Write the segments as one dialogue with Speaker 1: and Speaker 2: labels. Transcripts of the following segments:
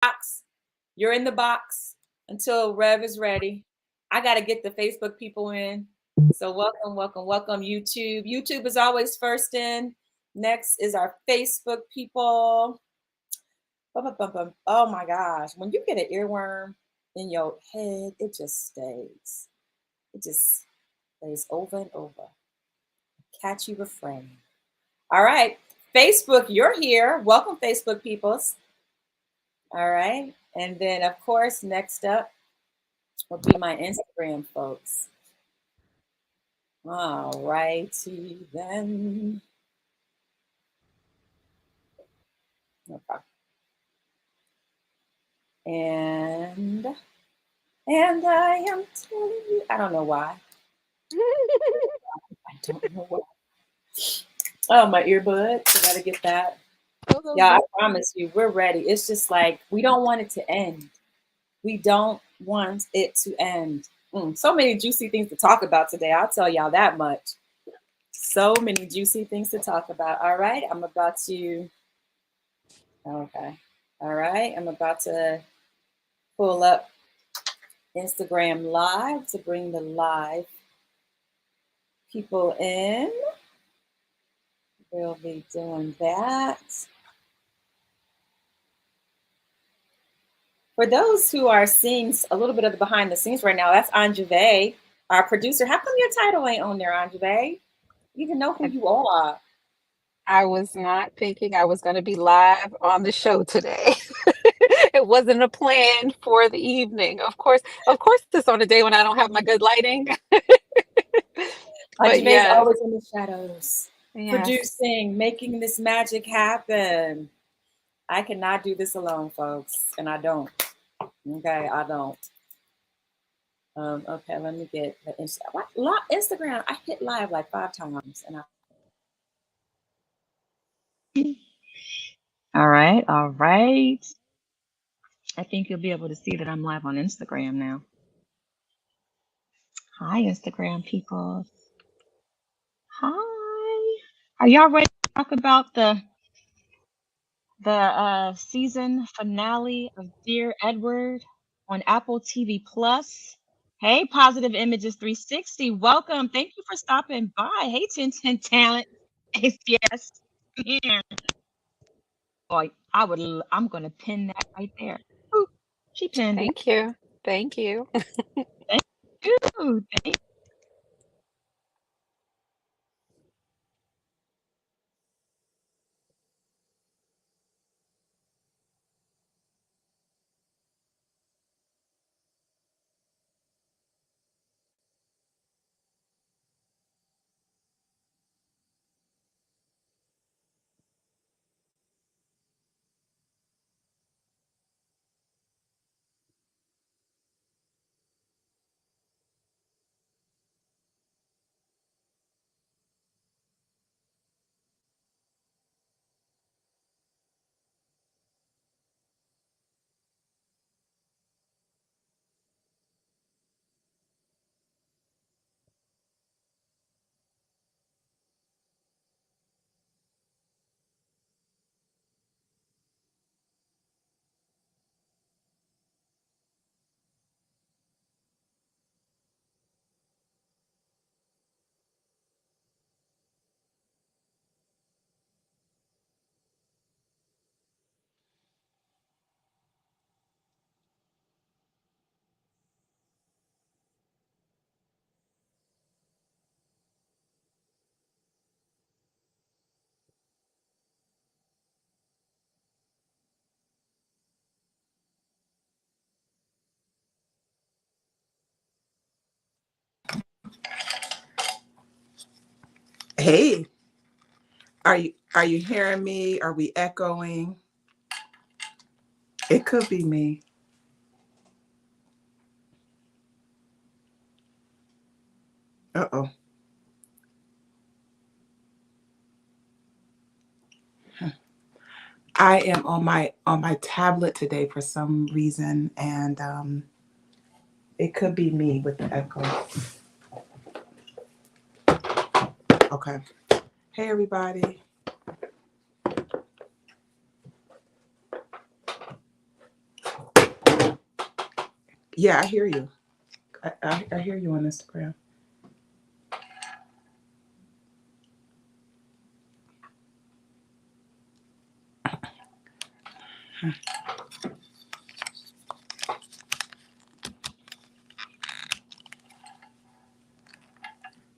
Speaker 1: box. You're in the box until Rev is ready. I got to get the Facebook people in. So welcome, welcome, welcome, YouTube. YouTube is always first in. Next is our Facebook people. Oh my gosh. When you get an earworm in your head, it just stays. It just stays over and over. Catchy refrain. All right. Facebook, you're here. Welcome, Facebook peoples. All right. And then, of course, next up will be my Instagram folks. All righty then. No problem. And I am telling you, I don't know why. I don't know why. Oh, my earbuds. I gotta get that. Yeah, I promise you, we're ready. It's just like we don't want it to end. We don't want it to end. So many juicy things to talk about today. I'll tell y'all that much. So many juicy things to talk about. All right, I'm about to. Okay. All right, I'm about to pull up Instagram Live to bring the live people in. We'll be doing that. For those who are seeing a little bit of the behind the scenes right now, that's Anjave, our producer. How come your title ain't on there, Anjave? You even know who you are.
Speaker 2: I was not thinking I was going to be live on the show today. It wasn't a plan for the evening. Of course, it's on a day when I don't have my good lighting. But
Speaker 1: Anjave's
Speaker 2: yes,
Speaker 1: always in the shadows,
Speaker 2: yes.
Speaker 1: producing, making this magic happen. I cannot do this alone, folks, and I don't. Okay, I don't. Okay, let me get the Instagram. I hit live like 5 times, and I. All right, all right. I think you'll be able to see that I'm live on Instagram now. Hi, Instagram people. Hi. Are y'all ready to talk about the season finale of Dear Edward on Apple TV Plus? Hey, Positive Images 360. Welcome. Thank you for stopping by. Hey, 1010 Talent. Yes. Yeah. Boy, I'm gonna pin that right there. Ooh, she pinned it.
Speaker 2: Thank you. Thank you.
Speaker 1: Thank you. Thank.
Speaker 3: Hey, are you hearing me? Are we echoing? It could be me. Uh-oh. I am on my tablet today for some reason, and it could be me with the echo. Okay. Hey everybody. Yeah, I hear you. I hear you on Instagram.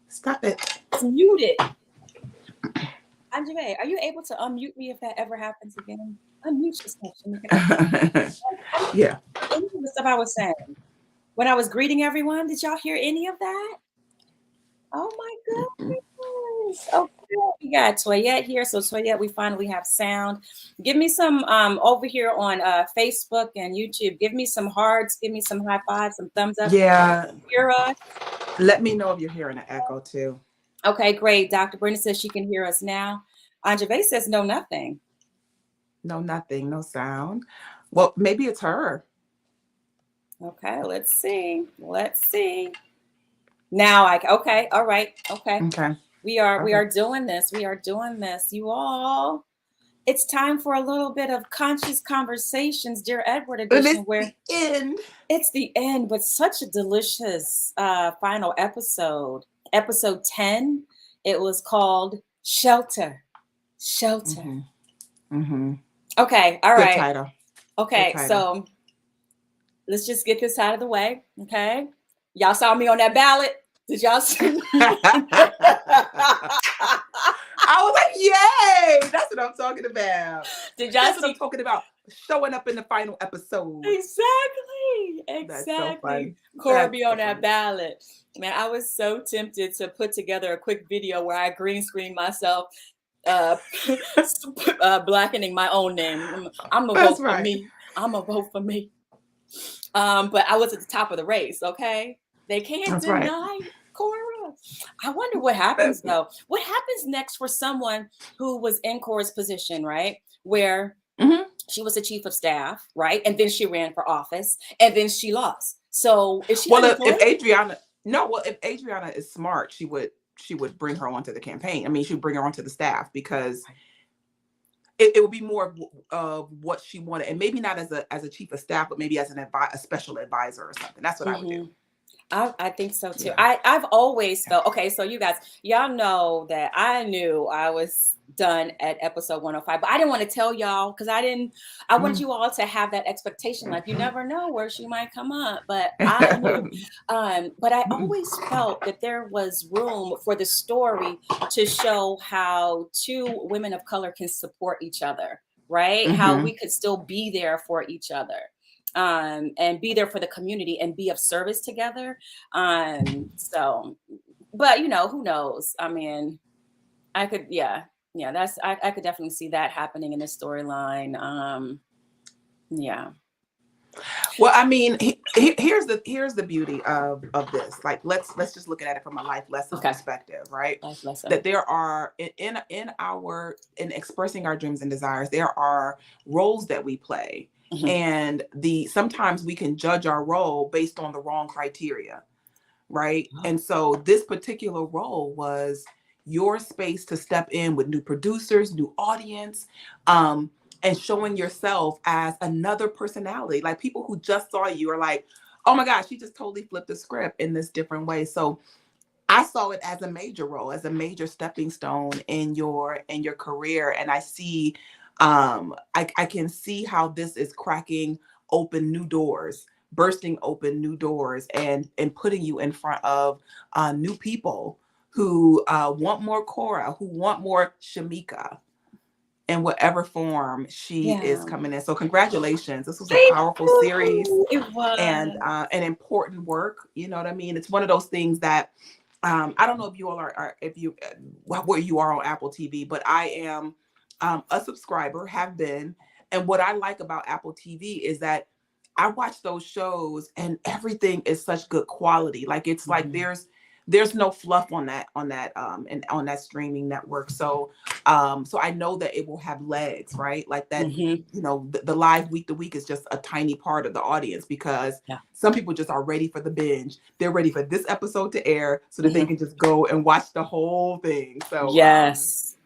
Speaker 3: Stop it.
Speaker 1: It's muted. Andre, are you able to unmute me if that ever happens again? Unmute yourself, Shamika.
Speaker 3: Yeah.
Speaker 1: Any of the stuff I was saying when I was greeting everyone, did y'all hear any of that? Oh my goodness. Okay, we got Toyette here. So Toyette, we finally have sound. Give me some over here on Facebook and YouTube. Give me some hearts, give me some high fives, some thumbs up.
Speaker 3: Yeah.
Speaker 1: Hear us.
Speaker 3: Let me know if you're hearing an echo too.
Speaker 1: Okay, great. Dr. Brenda says she can hear us now. Anjave says no, nothing.
Speaker 3: No, nothing. No sound. Well, maybe it's her.
Speaker 1: Okay, let's see. Let's see. Now okay, all right, okay.
Speaker 3: Okay.
Speaker 1: We are doing this. We are doing this. You all, it's time for a little bit of conscious conversations, Dear Edward edition, where
Speaker 3: the end.
Speaker 1: It's the end, but such a delicious final episode. Episode 10. It was called Shelter. Shelter.
Speaker 3: Mm-hmm. Mm-hmm.
Speaker 1: Okay, all
Speaker 3: Good
Speaker 1: right.
Speaker 3: title.
Speaker 1: Okay,
Speaker 3: Good title.
Speaker 1: so let's just get this out of the way. Okay. Y'all saw me on that ballot. Did y'all see me?
Speaker 3: I was like, yay! That's what I'm talking about.
Speaker 1: Did y'all
Speaker 3: That's
Speaker 1: see?
Speaker 3: what I'm talking about. Showing up in the final episode.
Speaker 1: Exactly.
Speaker 3: That's so fun.
Speaker 1: Corby on that ballot. Man, I was so tempted to put together a quick video where I green screen myself blackening my own name. I'm gonna vote for me. I'm gonna vote for me. But I was at the top of the race, okay? They can't deny Cora. I wonder what happens though. What happens next for someone who was in Cora's position, right? Where she was the chief of staff, right? And then she ran for office and then she lost. So is she
Speaker 3: if Adriana is smart, she would bring her onto the campaign. I mean, she would bring her onto the staff because it would be more of what she wanted, and maybe not as a chief of staff, but maybe as a special advisor or something. That's what I would do.
Speaker 1: I think so too. Yeah. I've always felt, okay, so you guys, y'all know that I knew I was done at episode 105, but I didn't want to tell y'all because I want you all to have that expectation. Like, you never know where she might come up, but I knew. But I always felt that there was room for the story to show how two women of color can support each other, right? How we could still be there for each other. And be there for the community and be of service together. So, but you know, who knows? I mean, I could, I could definitely see that happening in this storyline. Yeah.
Speaker 3: Well, I mean, here's the beauty of this. Like, let's just look at it from a life lesson perspective, right?
Speaker 1: Life lesson.
Speaker 3: That there are in expressing our dreams and desires, there are roles that we play. And sometimes we can judge our role based on the wrong criteria, right? And so this particular role was your space to step in with new producers, new audience, and showing yourself as another personality. Like, people who just saw you are like, oh my gosh, she just totally flipped the script in this different way. So I saw it as a major role, as a major stepping stone in your career. And I see I can see how this is cracking open new doors, bursting open new doors, and putting you in front of new people who want more Cora, who want more Shamika in whatever form she is coming in. So congratulations. This was a powerful series.
Speaker 1: It was.
Speaker 3: And an important work. You know what I mean? It's one of those things that I don't know if you all are where you are on Apple TV, but I am a subscriber, have been. And what I like about Apple TV is that I watch those shows and everything is such good quality. Like, it's like there's no fluff on that and on that streaming network. So I know that it will have legs, right? Like that, you know, the live week to week is just a tiny part of the audience, because some people just are ready for the binge. They're ready for this episode to air so that they can just go and watch the whole thing. So yes,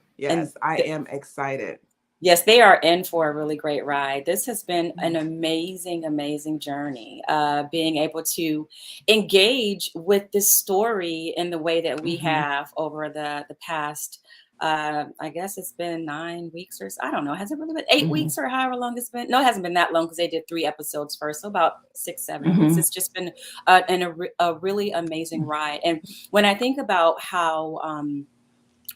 Speaker 3: I am excited.
Speaker 1: Yes, they are in for a really great ride. This has been an amazing, amazing journey. Being able to engage with this story in the way that we
Speaker 3: Mm-hmm.
Speaker 1: have over the past. I guess it's been 9 weeks or so. I don't know. Has it really been 8 weeks or however long it's been? No, it hasn't been that long because they did 3 episodes first, so about 6, 7 weeks.
Speaker 3: Mm-hmm.
Speaker 1: It's just been a really amazing ride. And when I think about how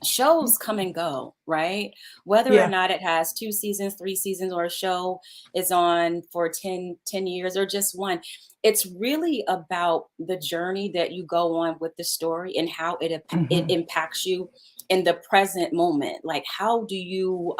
Speaker 1: shows come and go, right? Whether or
Speaker 3: Yeah.
Speaker 1: not it has 2 seasons, 3 seasons, or a show is on for 10 years or just one. It's really about the journey that you go on with the story and how it
Speaker 3: Mm-hmm.
Speaker 1: impacts you in the present moment. Like, how do you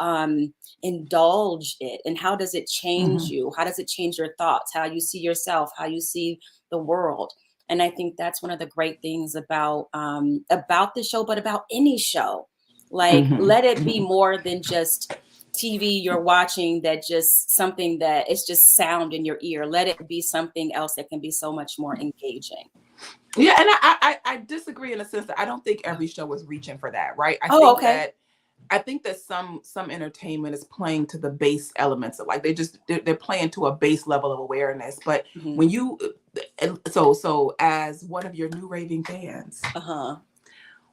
Speaker 1: indulge it, and how does it change
Speaker 3: Mm-hmm.
Speaker 1: you? How does it change your thoughts, how you see yourself, how you see the world? And I think that's one of the great things about the show, but about any show. Like,
Speaker 3: Mm-hmm.
Speaker 1: let it be
Speaker 3: Mm-hmm.
Speaker 1: more than just TV you're watching, that just something that it's just sound in your ear. Let it be something else that can be so much more engaging.
Speaker 3: Yeah, and I disagree in a sense that I don't think every show is reaching for that, right?
Speaker 1: Oh, okay.
Speaker 3: I think that some entertainment is playing to the base elements of, like, they're playing to a base level of awareness. But
Speaker 1: Hmm.
Speaker 3: when you so as one of your new raving fans,
Speaker 1: Uh-huh.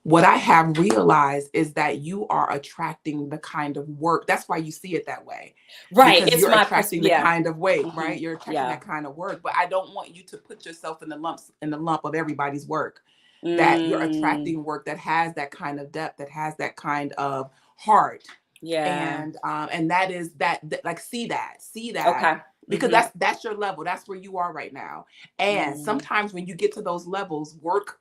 Speaker 3: what I have realized is that you are attracting the kind of work. That's why you see it that way,
Speaker 1: Right.
Speaker 3: because
Speaker 1: It's
Speaker 3: you're
Speaker 1: my
Speaker 3: attracting the
Speaker 1: yeah.
Speaker 3: kind of weight,
Speaker 1: Hmm.
Speaker 3: right? You're attracting
Speaker 1: Yeah.
Speaker 3: that kind of work. But I don't want you to put yourself in the lump of everybody's work. That you're
Speaker 1: Mm,
Speaker 3: attracting work that has that kind of depth, that has that kind of heart,
Speaker 1: yeah.
Speaker 3: and that is like, see that,
Speaker 1: Okay.
Speaker 3: because
Speaker 1: Hmm.
Speaker 3: that's your level. That's where you are right now. And
Speaker 1: Mm,
Speaker 3: sometimes when you get to those levels, work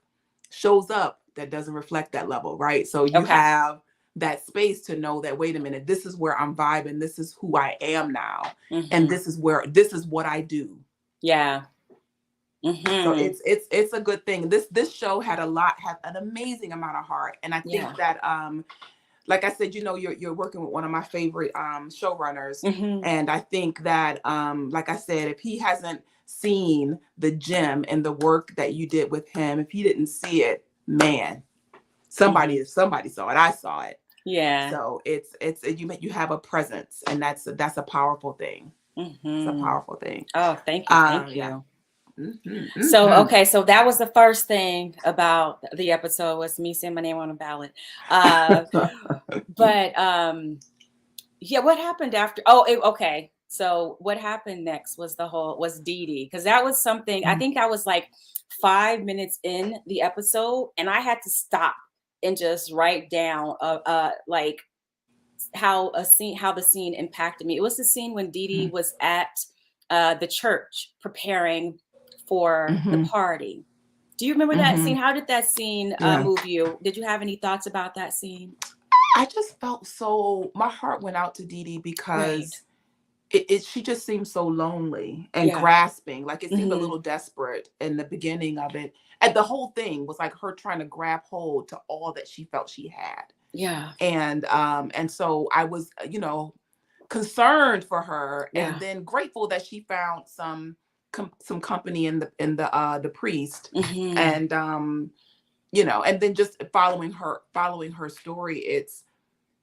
Speaker 3: shows up that doesn't reflect that level, right? So you
Speaker 1: okay.
Speaker 3: have that space to know that, wait a minute, this is where I'm vibing, this is who I am now, and
Speaker 1: Hmm.
Speaker 3: this is what I do.
Speaker 1: Yeah.
Speaker 3: So
Speaker 1: Hmm.
Speaker 3: it's a good thing. This show had an amazing amount of heart, and I think
Speaker 1: Yeah.
Speaker 3: that, like I said, you're working with one of my favorite showrunners,
Speaker 1: Hmm.
Speaker 3: and I think that, like I said, if he hasn't seen the gem and the work that you did with him, if he didn't see it, man,
Speaker 1: Hmm.
Speaker 3: somebody saw it. I saw it.
Speaker 1: Yeah.
Speaker 3: So you have a presence, and that's a powerful thing. It's a
Speaker 1: Hmm.
Speaker 3: powerful thing.
Speaker 1: Oh, thank you. Thank
Speaker 3: Yeah.
Speaker 1: you.
Speaker 3: Mm-hmm,
Speaker 1: So,
Speaker 3: mm-hmm.
Speaker 1: okay, so that was the first thing about the episode, was me saying my name on a ballot. But yeah, what happened after? Oh, okay. So what happened next was Dee Dee, because that was something. I think I was like 5 minutes in the episode, and I had to stop and just write down like how the scene impacted me. It was the scene when Dee Dee was at the church preparing for the
Speaker 3: Mm-hmm,
Speaker 1: party. Do you remember that
Speaker 3: mm-hmm.
Speaker 1: scene? How did that scene
Speaker 3: Yeah.
Speaker 1: move you? Did you have any thoughts about that scene?
Speaker 3: I just felt so, my heart went out to Dee Dee,
Speaker 1: Right.
Speaker 3: because she just seemed so lonely and
Speaker 1: Yeah.
Speaker 3: grasping. Like, it seemed a
Speaker 1: Hmm.
Speaker 3: little desperate in the beginning of it. And the whole thing was like her trying to grab hold to all that she felt she had.
Speaker 1: Yeah.
Speaker 3: And so I was, concerned for her, and
Speaker 1: Yeah.
Speaker 3: then grateful that she found some company in the priest.
Speaker 1: Hmm.
Speaker 3: And and then just following her story. It's,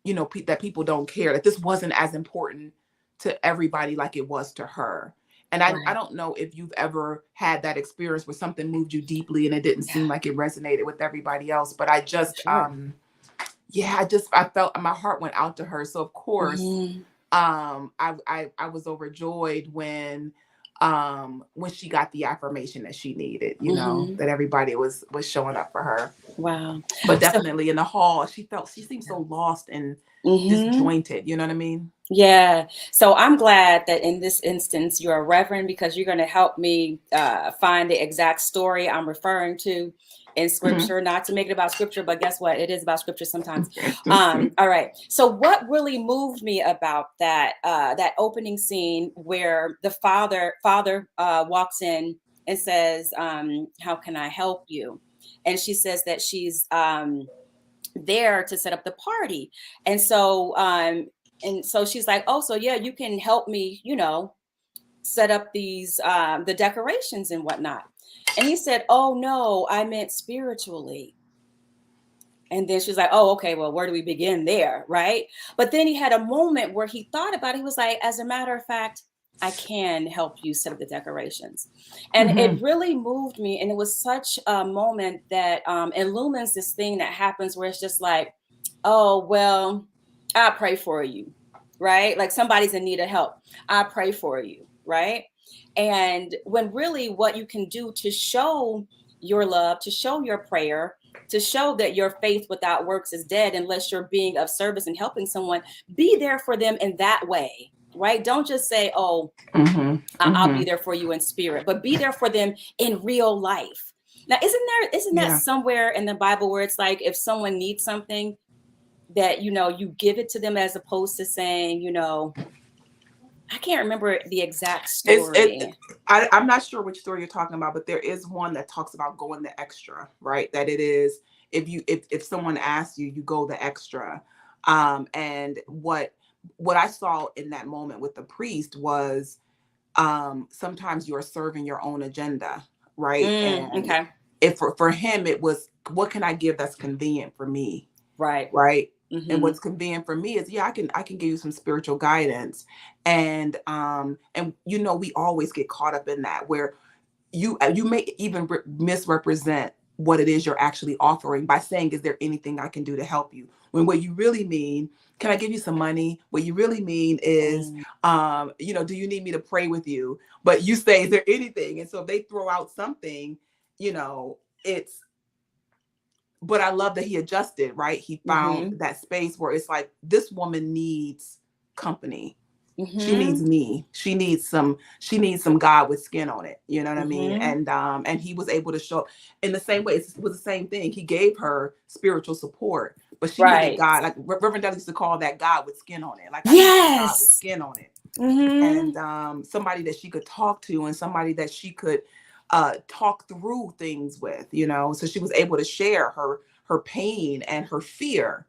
Speaker 3: that people don't care, that this wasn't as important to everybody like it was to her. And I
Speaker 1: Right.
Speaker 3: don't know if you've ever had that experience where something moved you deeply and it didn't
Speaker 1: Yeah.
Speaker 3: seem like it resonated with everybody else. But I just,
Speaker 1: Sure.
Speaker 3: yeah, I felt my heart went out to her. So of course,
Speaker 1: Hmm.
Speaker 3: I was overjoyed when she got the affirmation that she needed,
Speaker 1: Hmm.
Speaker 3: that everybody was showing up for her.
Speaker 1: Wow.
Speaker 3: But
Speaker 1: So.
Speaker 3: definitely in the hall, she seemed so lost and
Speaker 1: Hmm.
Speaker 3: disjointed, you know what I mean?
Speaker 1: Yeah. So I'm glad that in this instance you're a reverend, because you're going to help me find the exact story I'm referring to in
Speaker 3: Mhm.
Speaker 1: scripture. Not to make it about scripture, but guess what? It is about scripture sometimes. All right. So what really moved me about that opening scene where the father walks in and says, "How can I help you?" And she says that she's there to set up the party. And so she's like, "Oh, so yeah, you can help me, set up these the decorations and whatnot." And he said, "Oh no, I meant spiritually." And then she was like, oh, okay, well, where do we begin there? Right. But then he had a moment where he thought about it. He was like, as a matter of fact, I can help you set up the decorations. And it really moved me. And it was such a moment that illumines this thing that happens where it's just like, oh, well, I pray for you. Right. Like somebody's in need of help. I pray for you. Right. And when really what you can do to show your love, to show your prayer, to show that your faith without works is dead unless you're being of service and helping someone, be there for them in that way, right? Don't just say, oh, I'll be there for you in spirit, but be there for them in real life. Now, isn't that somewhere in the Bible where it's like if someone needs something that, you give it to them as opposed to saying, I can't remember the exact story.
Speaker 3: I'm not sure which story you're talking about, but there is one that talks about going the extra, right? That it is, if someone asks you, you go the extra. And what I saw in that moment with the priest was, sometimes you're serving your own agenda, right? And
Speaker 1: Okay.
Speaker 3: if for him, it was, what can I give that's convenient for me?
Speaker 1: Right.
Speaker 3: Right. And what's convenient for me is, I can give you some spiritual guidance. And we always get caught up in that where you may even misrepresent what it is you're actually offering by saying, is there anything I can do to help you? When what you really mean, can I give you some money? What you really mean is, do you need me to pray with you? But you say, is there anything? And so if they throw out something, it's, but I love that he adjusted, right? He found that space where it's like, this woman needs company. She needs me. She needs some God with skin on it. You know what I mean? And he was able to show in the same way. It was the same thing. He gave her spiritual support, but she needed God. Like Reverend Dudley used to call that God with skin on it. Like, I need God with skin on it. And somebody that she could talk to, and somebody that she could talk through things with, so she was able to share her pain and her fear,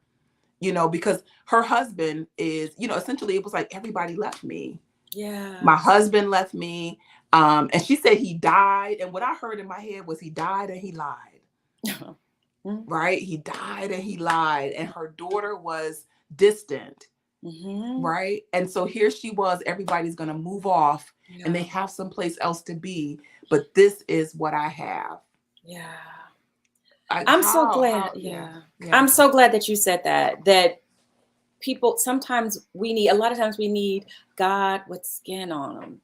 Speaker 3: because her husband is, essentially it was like, everybody left me.
Speaker 1: Yeah.
Speaker 3: My husband left me. And she said he died. And what I heard in my head was, he died and he lied. Right? He died and he lied. And her daughter was distant. Right. And so here she was, everybody's going to move off and they have someplace else to be. But this is what I have.
Speaker 1: Yeah.
Speaker 3: I'm
Speaker 1: so glad. I'm so glad that you said that people, sometimes a lot of times we need God with skin on them.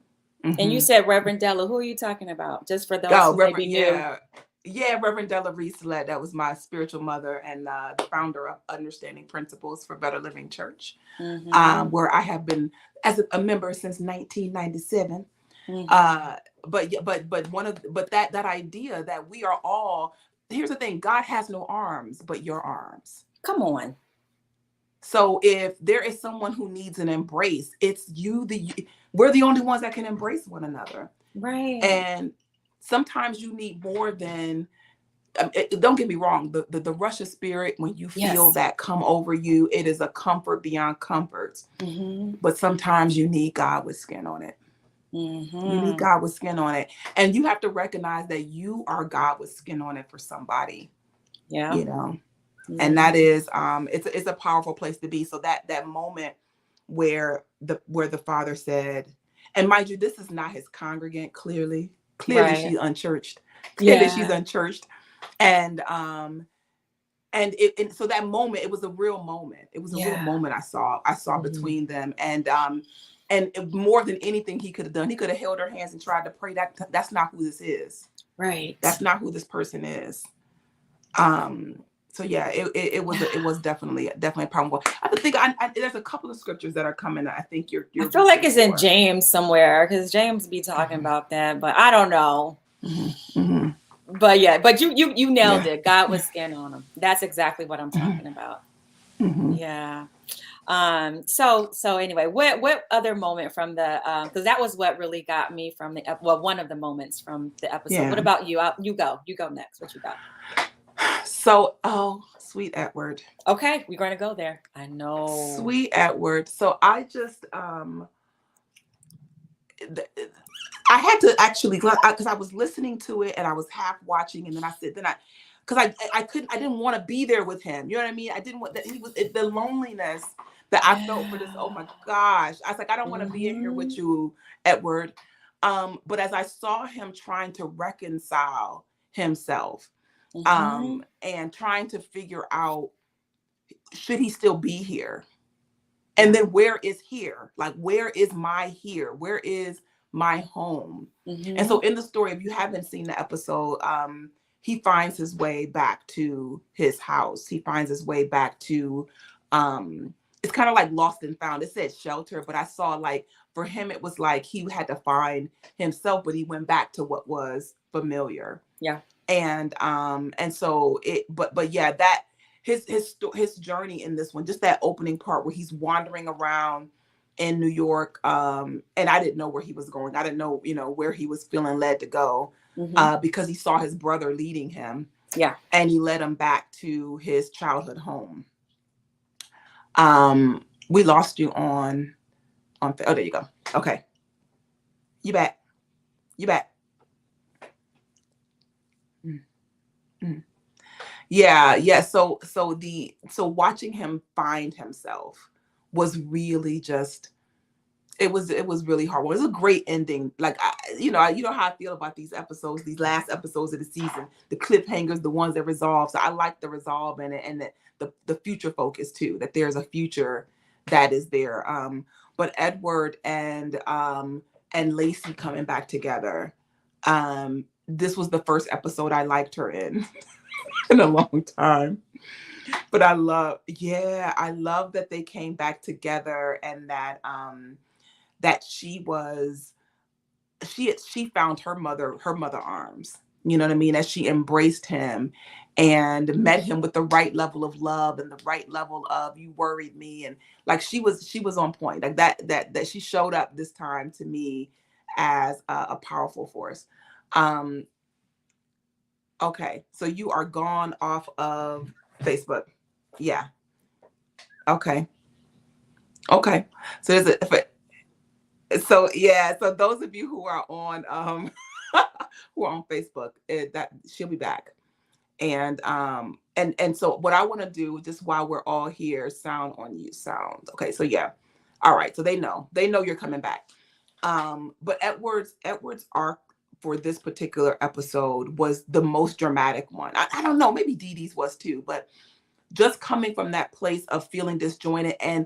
Speaker 1: And you said Reverend Della. Who are you talking about? Just for those who may be new.
Speaker 3: Yeah, Reverend Della Reeselet. That was my spiritual mother and the founder of Understanding Principles for Better Living Church, where I have been as a member since 1997. But that idea that we are all, here's the thing, God has no arms but your arms.
Speaker 1: Come on.
Speaker 3: So if there is someone who needs an embrace, it's we're the only ones that can embrace one another.
Speaker 1: Right.
Speaker 3: And sometimes you need more than, don't get me wrong, the rush of spirit, when you feel that come over you, it is a comfort beyond comforts. But sometimes you need God with skin on it. You need God with skin on it. And you have to recognize that you are God with skin on it for somebody.
Speaker 1: Yeah.
Speaker 3: And that is, it's a powerful place to be. So that moment where the father said, and mind you, this is not his congregant. Clearly she's unchurched. She's unchurched. And so that moment, it was a real moment. It was a real moment I saw between them. And more than anything he could have done, he could have held her hands and tried to pray. That's not who this is.
Speaker 1: Right.
Speaker 3: That's not who this person is. So yeah, it was definitely powerful. I think there's a couple of scriptures that are coming. I think you're
Speaker 1: I feel like it's in James somewhere, because James be talking about that, but I don't know. But yeah, but you nailed it. God with skin on him. That's exactly what I'm talking about. Yeah. So anyway, what other moment from the because that was what really got me from one of the moments from the episode. What about you? You go next. What you got?
Speaker 3: So, sweet Edward.
Speaker 1: Okay, we're going to go there. I know.
Speaker 3: Sweet Edward. So I just, I had to actually, because I was listening to it and I was half watching, and then because I didn't want to be there with him. You know what I mean? I didn't want that. The loneliness that I felt for this. Oh my gosh. I was like, I don't want to be in here with you, Edward. But as I saw him trying to reconcile himself, and trying to figure out, should he still be here? And then where is here? Like, where is my here? Where is my home? And so in the story, if you haven't seen the episode, he finds his way back to his house. He finds his way back to, it's kind of like lost and found. It said shelter, but I saw, like, for him, it was like he had to find himself, but he went back to what was familiar.
Speaker 1: Yeah.
Speaker 3: And so but yeah, that his journey in this one, just that opening part where he's wandering around in New York, and I didn't know where he was going. I didn't know, where he was feeling led to go, because he saw his brother leading him.
Speaker 1: Yeah.
Speaker 3: And he led him back to his childhood home. We lost you on, oh, there you go. Okay. You back. Yeah. So watching him find himself was really just, it was really hard. It was a great ending. Like, you know how I feel about these episodes, these last episodes of the season, the cliffhangers, the ones that resolve. So I like the resolve in it, and the future focus too, that there's a future that is there. But Edward and Lacey coming back together. This was the first episode I liked her in in a long time. But I love that they came back together, and that that she found her mother arms. You know what I mean? As she embraced him and met him with the right level of love and the right level of, you worried me, and like she was on point. Like that she showed up this time to me as a powerful force. Okay, so you are gone off of Facebook. Yeah. Okay. So so those of you who are on Facebook, that she'll be back. And so what I want to do, just while we're all here, sound on you. Sound. Okay, so yeah. All right, so they know you're coming back. But Edward's arc for this particular episode was the most dramatic one. I don't know, maybe Dee Dee's was too, but just coming from that place of feeling disjointed. And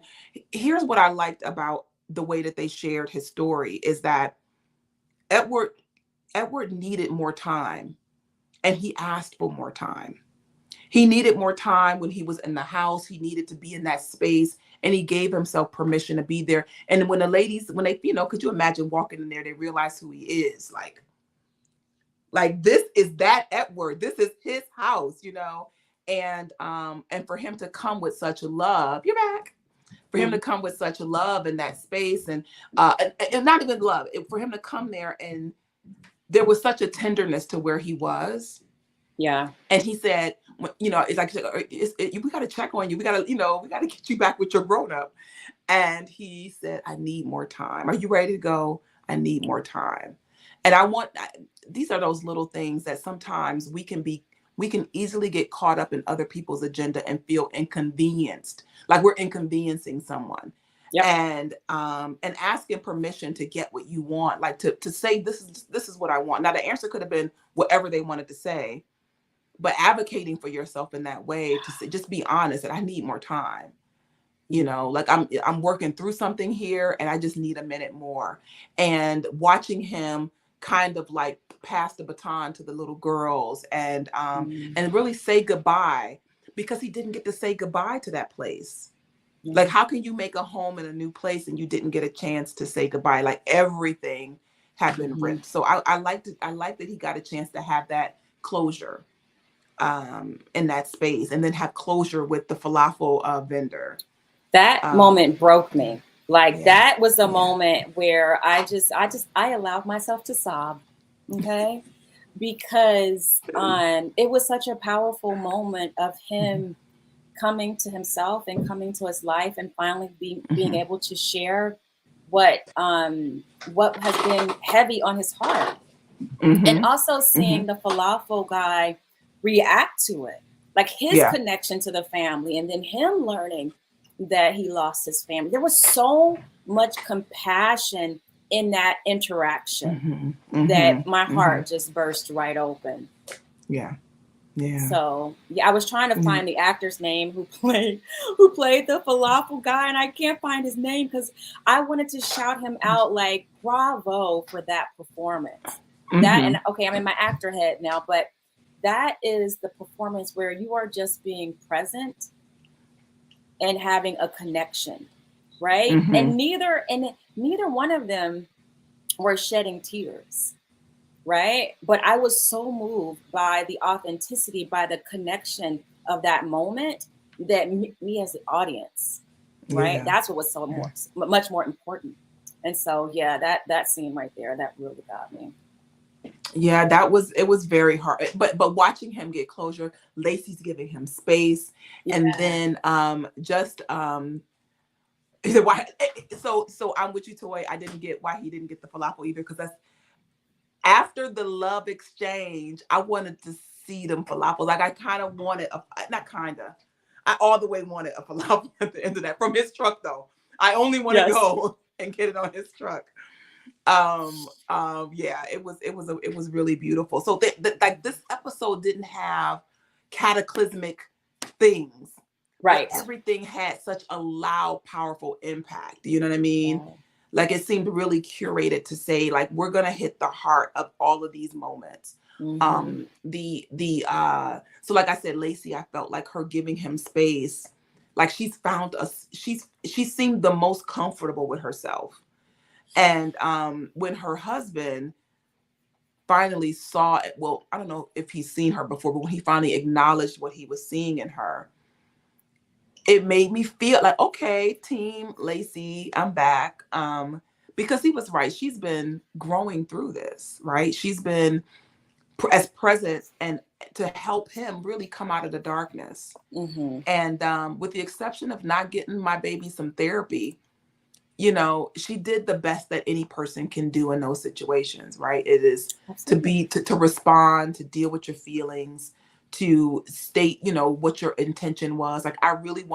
Speaker 3: here's what I liked about the way that they shared his story, is that Edward needed more time, and he asked for more time. He needed more time when he was in the house. He needed to be in that space, and he gave himself permission to be there. And when the ladies, when they, could you imagine walking in there, they realize who he is. Like this is that Edward. This is his house, and for him to come with such love, you're back. For him to come with such love in that space, and not even love, for him to come there, and there was such a tenderness to where he was.
Speaker 1: Yeah.
Speaker 3: And he said, it's like, we got to check on you. We got to get you back with your grown up. And he said, I need more time. Are you ready to go? I need more time. And these are those little things that sometimes we can easily get caught up in other people's agenda and feel inconvenienced, like we're inconveniencing someone. Yep. And asking permission to get what you want, like to say, this is what I want. Now, the answer could have been whatever they wanted to say, but advocating for yourself in that way, to say, just be honest that I need more time. Like I'm working through something here, and I just need a minute more. And watching him kind of like pass the baton to the little girls, and really say goodbye, because he didn't get to say goodbye to that place. Like, how can you make a home in a new place and you didn't get a chance to say goodbye? Like, everything had been ripped. So I liked that he got a chance to have that closure in that space, and then have closure with the falafel vendor.
Speaker 1: That moment broke me. Like, that was the moment where I allowed myself to sob. Okay. Because it was such a powerful moment of him coming to himself and coming to his life, and finally being able to share what has been heavy on his heart. And also seeing the falafel guy react to it. Like his
Speaker 3: Yeah.
Speaker 1: connection to the family, and then him learning that he lost his family. There was so much compassion in that interaction that my heart just burst right open.
Speaker 3: Yeah. Yeah.
Speaker 1: So yeah, I was trying to find the actor's name who played the falafel guy, and I can't find his name because I wanted to shout him out like bravo for that performance. That, and okay, I'm in my actor head now, but that is the performance where you are just being present and having a connection, right? And neither one of them were shedding tears, right? But I was so moved by the authenticity, by the connection of that moment, that me as the audience, right? That's what was so much more important. And so yeah, that scene right there, that really got me.
Speaker 3: Yeah, it was very hard. But watching him get closure, Lacey's giving him space.
Speaker 1: Yeah.
Speaker 3: And then why, so I'm with you, Toy. I didn't get why he didn't get the falafel either, because that's after the love exchange. I wanted to see them falafels. Like I kind of wanted I all the way wanted a falafel at the end of that from his truck though. I only want to go and get it on his truck. Yeah, it was really beautiful. So like this episode didn't have cataclysmic things,
Speaker 1: right?
Speaker 3: But everything had such a loud, powerful impact. You know what I mean? Wow. Like it seemed really curated to say, like, we're gonna hit the heart of all of these moments. So like I said, Lacey, I felt like her giving him space, like she seemed the most comfortable with herself. And when her husband finally saw it, well, I don't know if he's seen her before, but when he finally acknowledged what he was seeing in her, it made me feel like, okay, team Lacey, I'm back. Because he was right. She's been growing through this, right? She's been as present and to help him really come out of the darkness. And with the exception of not getting my baby some therapy, you know, she did the best that any person can do in those situations, right? It is Absolutely. to respond, to deal with your feelings, to state, you know, what your intention was. Like, I really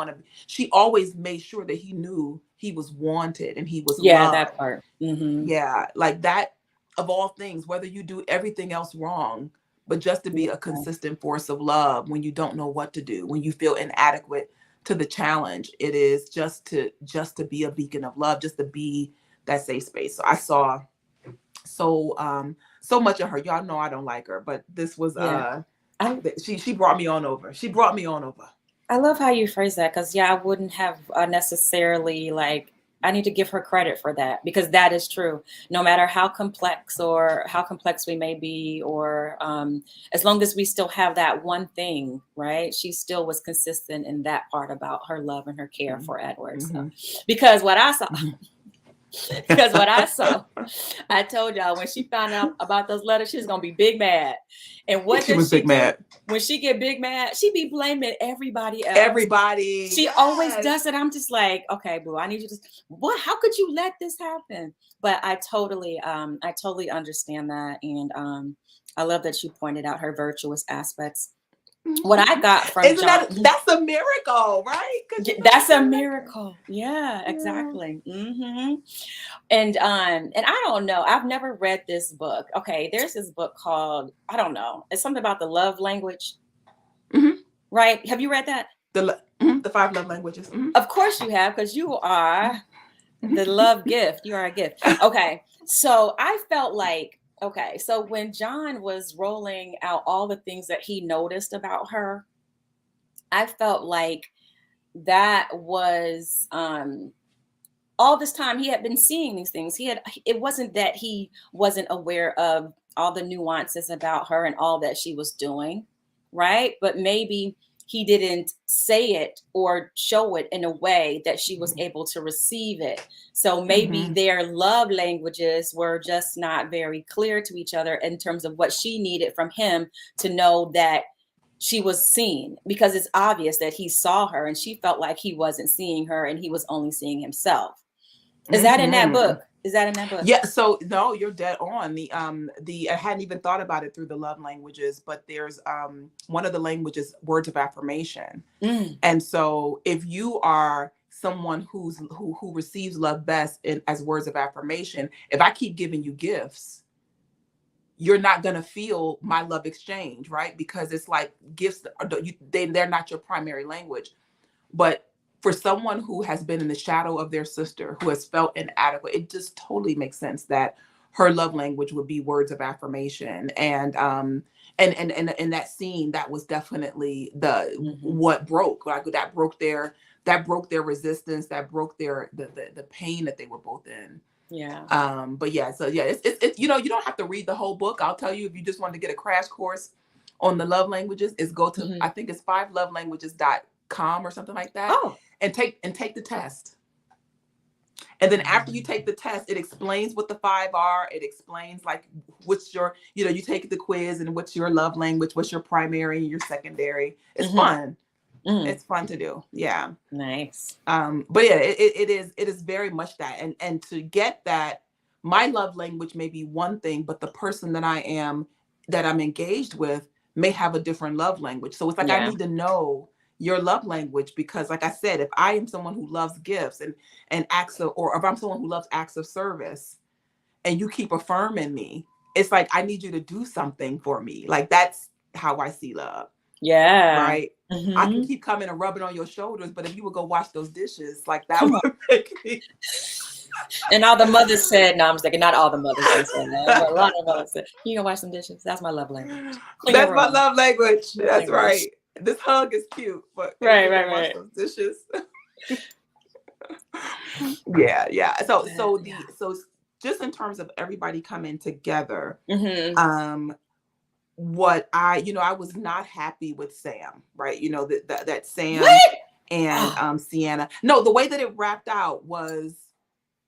Speaker 3: she always made sure that he knew he was wanted and he was loved.
Speaker 1: That part.
Speaker 3: Yeah, like that, of all things, whether you do everything else wrong, but just to be a consistent force of love when you don't know what to do, when you feel inadequate to the challenge, it is just to be a beacon of love, just to be that safe space. So I saw so much of her. Y'all know I don't like her, but this was she brought me on over. She brought me on over.
Speaker 1: I love how you phrase that, because I wouldn't have necessarily, like, I need to give her credit for that, because that is true. No matter how complex we may be, or as long as we still have that one thing, right? She still was consistent in that part about her love and her care for Edward. So, because what I saw, I told y'all when she found out about those letters, she was gonna be big mad. And what she was big mad? When she get big mad, she be blaming everybody else.
Speaker 3: Everybody.
Speaker 1: She always does it. I'm just like, okay, boo, I need you to. What? How could you let this happen? But I totally understand that, and I love that you pointed out her virtuous aspects. What I got from
Speaker 3: that's a miracle, right?
Speaker 1: That's a miracle. Yeah, exactly. And I don't know. I've never read this book. Okay, there's this book called, I don't know. It's something about the love language. Right? Have you read that?
Speaker 3: The 5 love languages.
Speaker 1: Of course you have, because you are the love gift. You are a gift. Okay, so I felt like, okay, so when John was rolling out all the things that he noticed about her, I felt like that was all this time he had been seeing these things. It wasn't that he wasn't aware of all the nuances about her and all that she was doing, right? But maybe he didn't say it or show it in a way that she was able to receive it. So maybe their love languages were just not very clear to each other in terms of what she needed from him to know that she was seen, because it's obvious that he saw her and she felt like he wasn't seeing her and he was only seeing himself. Is that in that book? Is that in that book?
Speaker 3: Yeah, so no, you're dead on. I hadn't even thought about it through the love languages, but there's one of the languages, words of affirmation. And so if you are someone who receives love best as words of affirmation, if I keep giving you gifts, you're not going to feel my love exchange, right? Because it's like gifts, they're not your primary language. But for someone who has been in the shadow of their sister, who has felt inadequate, it just totally makes sense that her love language would be words of affirmation. And in that scene, that was definitely what broke. Like that broke their resistance, that broke the pain that they were both in.
Speaker 1: Yeah.
Speaker 3: But yeah, so yeah, it's you don't have to read the whole book. I'll tell you, if you just want to get a crash course on the love languages, is go to I think it's 5lovelanguages.com or something like that.
Speaker 1: Oh.
Speaker 3: And take the test. And then after you take the test, it explains what the 5 are. It explains like what's your, you take the quiz and what's your love language, what's your primary and your secondary. It's fun. It's fun to do. Yeah.
Speaker 1: Nice.
Speaker 3: But yeah, it is very much that. And to get that, my love language may be one thing, but the person that I'm engaged with may have a different love language. So it's like, I need to know your love language, because like I said, if I am someone who loves gifts and acts of, or if I'm someone who loves acts of service and you keep affirming me, it's like, I need you to do something for me. Like, that's how I see love.
Speaker 1: Yeah.
Speaker 3: Right. I can keep coming and rubbing on your shoulders, but if you would go wash those dishes, like that would make me.
Speaker 1: And all the mothers said, no, I'm just thinking, not all the mothers said that, but a lot of mothers said, you gonna wash some dishes? That's my love language.
Speaker 3: That's my love language. That's right. This hug is cute, but
Speaker 1: right.
Speaker 3: wash those dishes. Yeah. So just in terms of everybody coming together, what I was not happy with Sam, right? That Sam and Sienna. No, the way that it wrapped out was,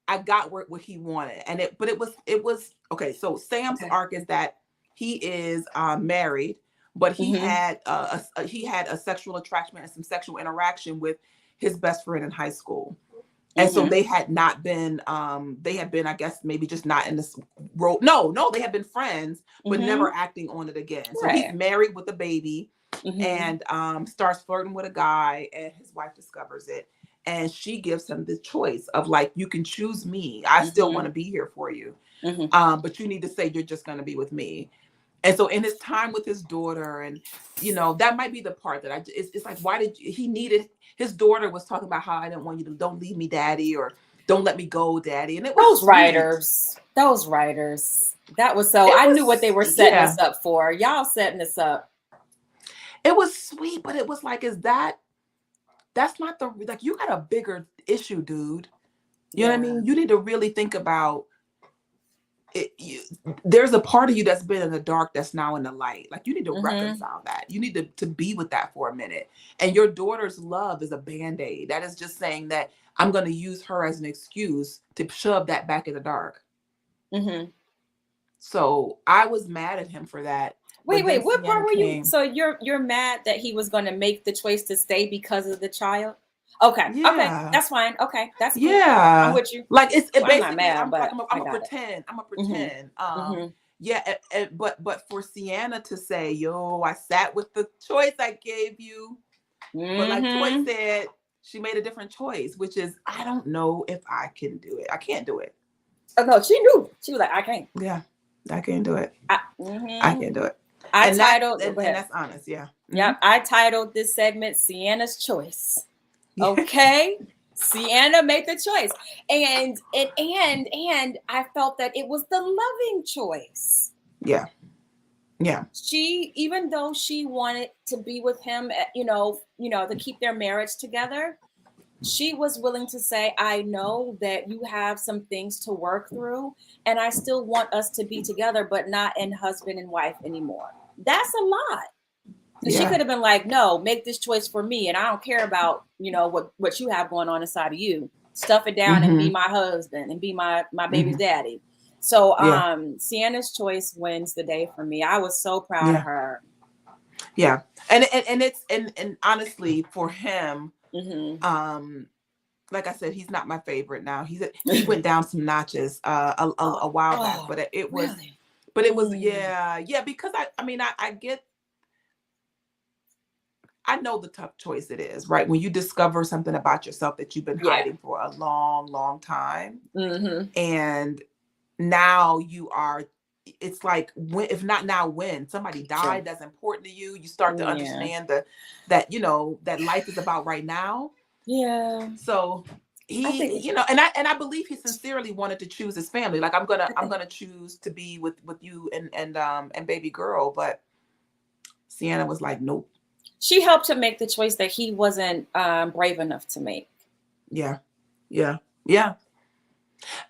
Speaker 3: I got what he wanted, but it was okay. So Sam's arc is that he is married, but he had a sexual attraction and some sexual interaction with his best friend in high school. And so they had not been, they had been, I guess, maybe just not in this role. No, they had been friends, but never acting on it again. So he's married with a baby and starts flirting with a guy, and his wife discovers it. And she gives him the choice of like, you can choose me. I still want to be here for you. But you need to say you're just going to be with me. And so in his time with his daughter, and, that might be the part that it's like, why did he needed, his daughter was talking about how, I didn't want you to, don't leave me, daddy, or don't let me go, daddy. And it was
Speaker 1: those writers, that was so, I knew what they were setting us up for. Y'all setting us up.
Speaker 3: It was sweet, but it was like, that's not like, you got a bigger issue, dude. You know what I mean? You need to really think about it. There's a part of you that's been in the dark that's now in the light. Like, you need to reconcile that. You need to be with that for a minute. And your daughter's love is a Band-Aid. That is just saying that I'm going to use her as an excuse to shove that back in the dark. So I was mad at him for that.
Speaker 1: Wait, what part were you? So you're mad that he was going to make the choice to stay because of the child? Okay. That's fine. Okay, that's cool. I'm with you.
Speaker 3: Like, basically,
Speaker 1: I'm not mad, but
Speaker 3: I'm gonna pretend. But for Sienna to say, yo, I sat with the choice I gave you, but like Toy said, she made a different choice, which is, I don't know if I can do it. I can't do it.
Speaker 1: Oh no, she knew. She was like, I can't.
Speaker 3: Yeah, I can't do it. I can't do it.
Speaker 1: And
Speaker 3: that's honest. Yeah.
Speaker 1: Yep. I titled this segment Sienna's Choice. Okay. Sienna made the choice. And I felt that it was the loving choice.
Speaker 3: Yeah.
Speaker 1: She, even though she wanted to be with him, to keep their marriage together, she was willing to say, I know that you have some things to work through, and I still want us to be together, but not in husband and wife anymore. That's a lot. Yeah. She could have been like, no, make this choice for me, and I don't care about, what you have going on inside of you. Stuff it down and be my husband and be my baby's daddy. So Sienna's choice wins the day for me. I was so proud of her.
Speaker 3: Yeah. And honestly, for him, like I said, he's not my favorite now. He went down some notches a while back, but it was
Speaker 1: really?
Speaker 3: but it was yeah, because I mean I get, I know the tough choice it is, right? When you discover something about yourself that you've been hiding for a long, long time. And now you are, it's like, when, if not now, when somebody died that's important to you, you start to understand that, you know, that life is about right now.
Speaker 1: Yeah.
Speaker 3: So he, you know, and I believe he sincerely wanted to choose his family. Like, I'm gonna choose to be with you and baby girl. But Sienna was like, nope.
Speaker 1: She helped him make the choice that he wasn't brave enough to make.
Speaker 3: Yeah. And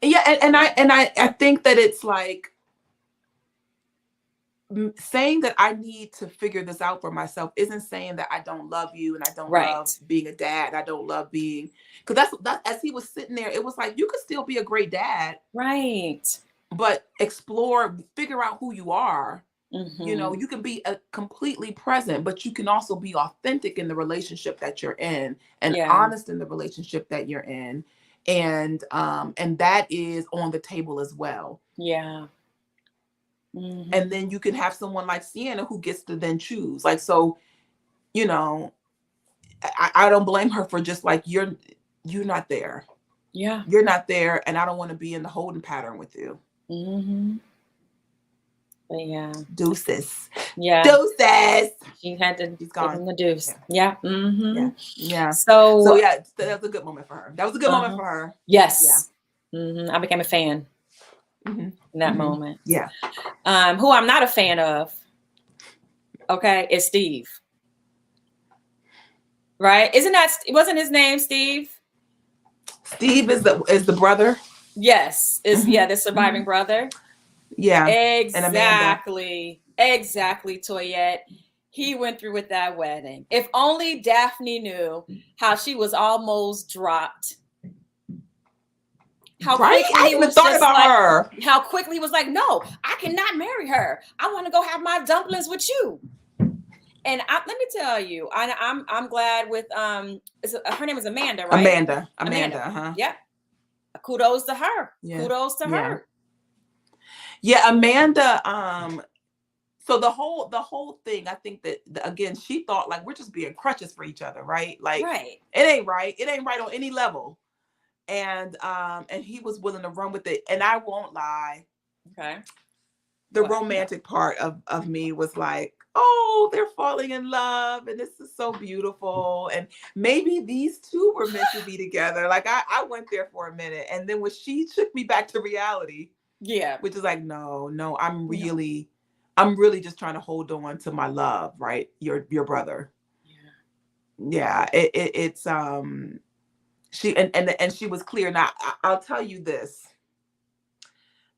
Speaker 3: I think that it's like, saying that I need to figure this out for myself isn't saying that I don't love you and I don't love being a dad. I don't love being, because that's as he was sitting there, it was like, you could still be a great dad,
Speaker 1: right?
Speaker 3: But explore, figure out who you are. You know, you can be completely present, but you can also be authentic in the relationship that you're in, and honest in the relationship that you're in, and that is on the table as well.
Speaker 1: Yeah.
Speaker 3: And then you can have someone like Sienna who gets to then choose. Like, so, you know, I don't blame her for just like, you're not there.
Speaker 1: Yeah.
Speaker 3: You're not there, and I don't want to be in the holding pattern with you.
Speaker 1: But yeah.
Speaker 3: Deuces.
Speaker 1: Yeah.
Speaker 3: Deuces.
Speaker 1: She had to
Speaker 3: give
Speaker 1: him the deuce. Yeah.
Speaker 3: Yeah.
Speaker 1: So
Speaker 3: yeah, that was a good moment for her. That was a good moment for her.
Speaker 1: Yes. I became a fan in that moment.
Speaker 3: Yeah.
Speaker 1: Who I'm not a fan of, okay, is Steve. Right? Wasn't his name Steve?
Speaker 3: Steve is the brother.
Speaker 1: Yes. The surviving brother.
Speaker 3: Yeah.
Speaker 1: Exactly. Exactly, Toyette. He went through with that wedding. If only Daphne knew how she was almost dropped. How quickly he was just like, her. How quickly he was like, no, I cannot marry her. I want to go have my dumplings with you. And let me tell you, I'm glad with her name is Amanda, right?
Speaker 3: Amanda.
Speaker 1: Yep. Kudos to her. Kudos to her.
Speaker 3: Yeah, Amanda. So the whole thing, I think that again, she thought like, we're just being crutches for each other, right? Like, it ain't right. It ain't right on any level. And he was willing to run with it. And I won't lie.
Speaker 1: Okay.
Speaker 3: The romantic part of me was like, oh, they're falling in love and this is so beautiful. And maybe these two were meant to be together. Like, I went there for a minute. And then when she took me back to reality, which is like, no, I'm really just trying to hold on to my love, right? Your brother. Yeah. It's she and she was clear. Now I'll tell you this,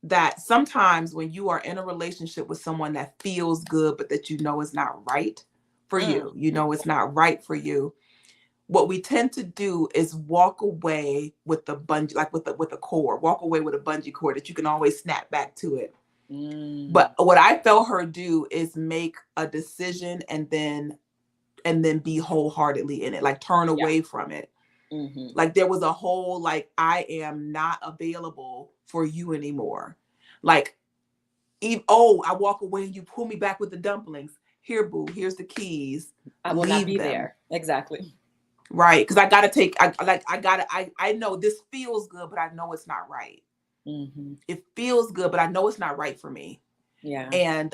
Speaker 3: that sometimes when you are in a relationship with someone that feels good, but that you know is not right for you, it's not right for you, what we tend to do is walk away with the bungee, like with a cord, walk away with a bungee cord that you can always snap back to it. But what I felt her do is make a decision and then be wholeheartedly in it, like turn away from it. Like, there was a whole, like, I am not available for you anymore. Like, I walk away and you pull me back with the dumplings. Here, boo, here's the keys.
Speaker 1: I will not be there. Exactly.
Speaker 3: Right. Because I got to take, I know this feels good, but I know it's not right. It feels good, but I know it's not right for me. Yeah. And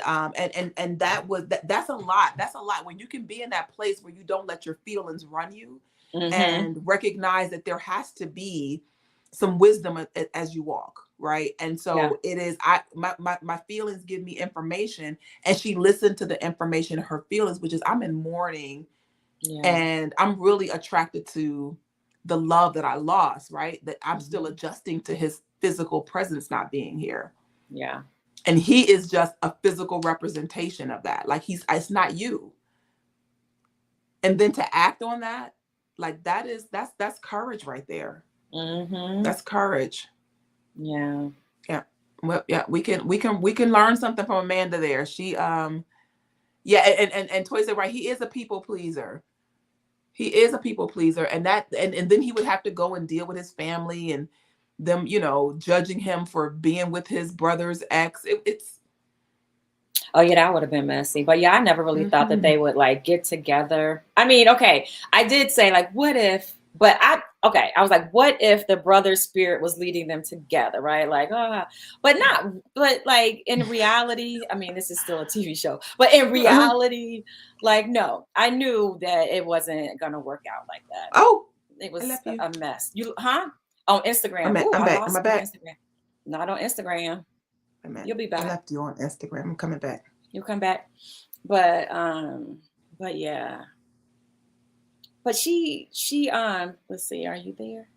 Speaker 3: that's a lot. That's a lot when you can be in that place where you don't let your feelings run you. And recognize that there has to be some wisdom as you walk, right? And so it is, my feelings give me information, and she listened to the information of her feelings, which is, I'm in mourning, and I'm really attracted to the love that I lost, right? That I'm still adjusting to his physical presence not being here. Yeah. And he is just a physical representation of that. Like, it's not you. And then to act on that, like, that's courage right there. That's courage. Yeah. Yeah. Well, yeah, we can learn something from Amanda there. She and Toy said, right, he is a people pleaser. He is a people pleaser, and then he would have to go and deal with his family and them, judging him for being with his brother's ex. It's
Speaker 1: Oh yeah, that would have been messy. But yeah, I never really thought that they would like get together. I mean, okay, I did say like, what if? But I was like, what if the brother's spirit was leading them together, right? Like, but like in reality, I mean, this is still a TV show, but in reality, like, no, I knew that it wasn't gonna work out like that.
Speaker 3: Oh,
Speaker 1: it was a mess. On Instagram.
Speaker 3: I'm back. Am I back?
Speaker 1: Instagram. Not on Instagram. You'll be back.
Speaker 3: I left you on Instagram. I'm coming back.
Speaker 1: You'll come back. But yeah. But she let's see, are you there?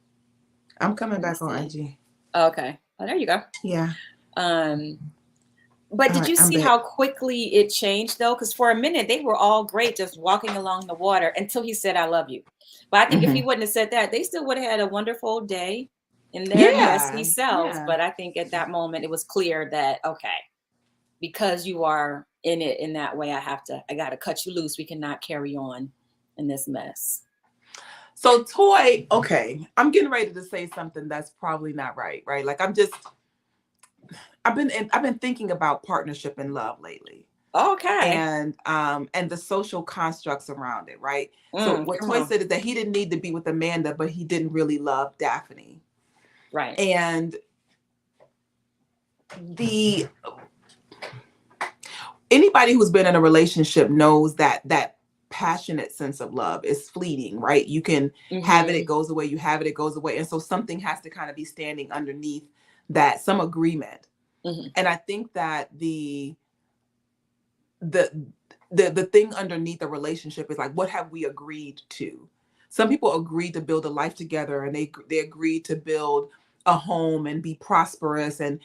Speaker 3: I'm coming back on IG.
Speaker 1: Okay. Oh, there you go.
Speaker 3: Yeah.
Speaker 1: But did you see how quickly it changed though? Because for a minute they were all great just walking along the water until he said, I love you. But I think if he wouldn't have said that, they still would have had a wonderful day in their messy selves. But I think at that moment it was clear that, okay, because you are in it in that way, I got to cut you loose. We cannot carry on in this mess.
Speaker 3: So Toy, okay, I'm getting ready to say something that's probably not right? Like I've been thinking about partnership and love lately.
Speaker 1: Okay.
Speaker 3: And the social constructs around it, right? So what Toy said is that he didn't need to be with Amanda, but he didn't really love Daphne.
Speaker 1: Right.
Speaker 3: And anybody who's been in a relationship knows that passionate sense of love is fleeting, right? You can have it goes away, you have it goes away. And so something has to kind of be standing underneath that, some agreement. And I think that the thing underneath the relationship is like, what have we agreed to? Some people agreed to build a life together, and they agreed to build a home and be prosperous, and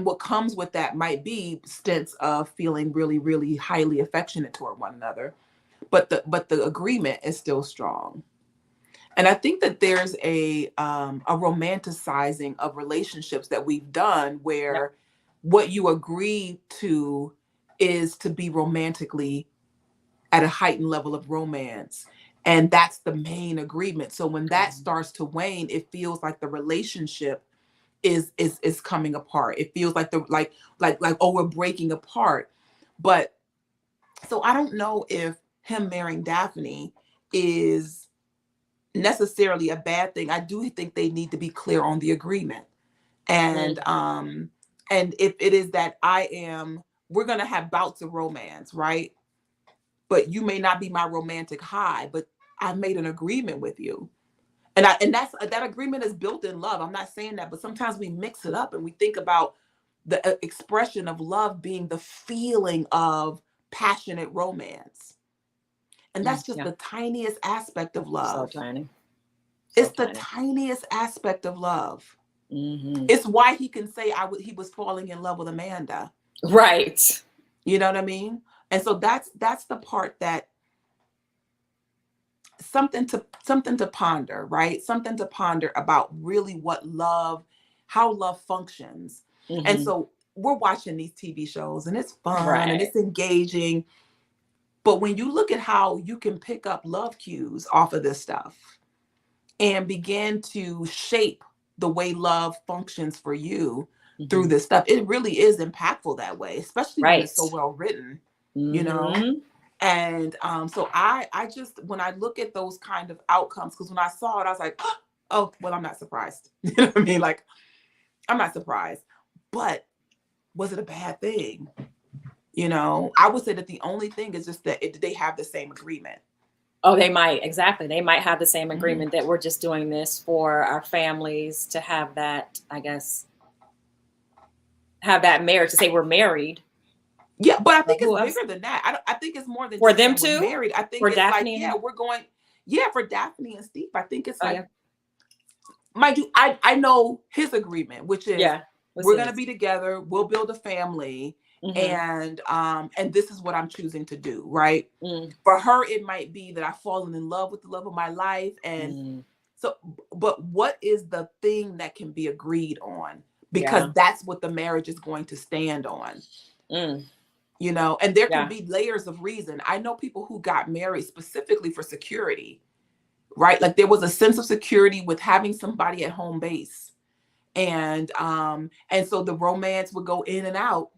Speaker 3: what comes with that might be stints of feeling really, really highly affectionate toward one another, but the agreement is still strong. And I think that there's a romanticizing of relationships that we've done where what you agree to is to be romantically at a heightened level of romance. And that's the main agreement. So when that starts to wane, it feels like the relationship is coming apart. It feels like oh, we're breaking apart. But so I don't know if him marrying Daphne is necessarily a bad thing. I do think they need to be clear on the agreement. And if it is that we're going to have bouts of romance, right? But you may not be my romantic high, but I've made an agreement with you. And that agreement is built in love. I'm not saying that, but sometimes we mix it up and we think about the expression of love being the feeling of passionate romance. And that's just the tiniest aspect of love.
Speaker 1: So tiny.
Speaker 3: It's the tiniest aspect of love. It's why he can say he was falling in love with Amanda.
Speaker 1: Right.
Speaker 3: You know what I mean? And so that's the part that something to ponder, right? Something to ponder about really how love functions. And so we're watching these TV shows and it's fun and it's engaging. But when you look at how you can pick up love cues off of this stuff and begin to shape the way love functions for you through this stuff, it really is impactful that way, especially when it's so well written, you know? And so I just, when I look at those kind of outcomes, because when I saw it, I was like, oh, well, I'm not surprised. You know what I mean? Like, I'm not surprised. But was it a bad thing? You know, I would say that the only thing is just that they have the same agreement.
Speaker 1: Oh, they might. Exactly. They might have the same agreement that we're just doing this for our families to have that, I guess, have that marriage, to say we're married.
Speaker 3: Yeah, but I think it's bigger than that. I think it's more than
Speaker 1: for them too.
Speaker 3: Married. I think
Speaker 1: for
Speaker 3: it's
Speaker 1: Daphne
Speaker 3: like, we're going. Yeah, for Daphne and Steve, I think it's like, mind you, I know his agreement, which is we're going to be together. We'll build a family. And this is what I'm choosing to do, right? For her, it might be that I've fallen in love with the love of my life. And so, but what is the thing that can be agreed on? Because that's what the marriage is going to stand on. you know, and there can
Speaker 1: Yeah.
Speaker 3: be layers of reason. I know people who got married specifically for security, right? Like there was a sense of security with having somebody at home base. And so the romance would go in and out.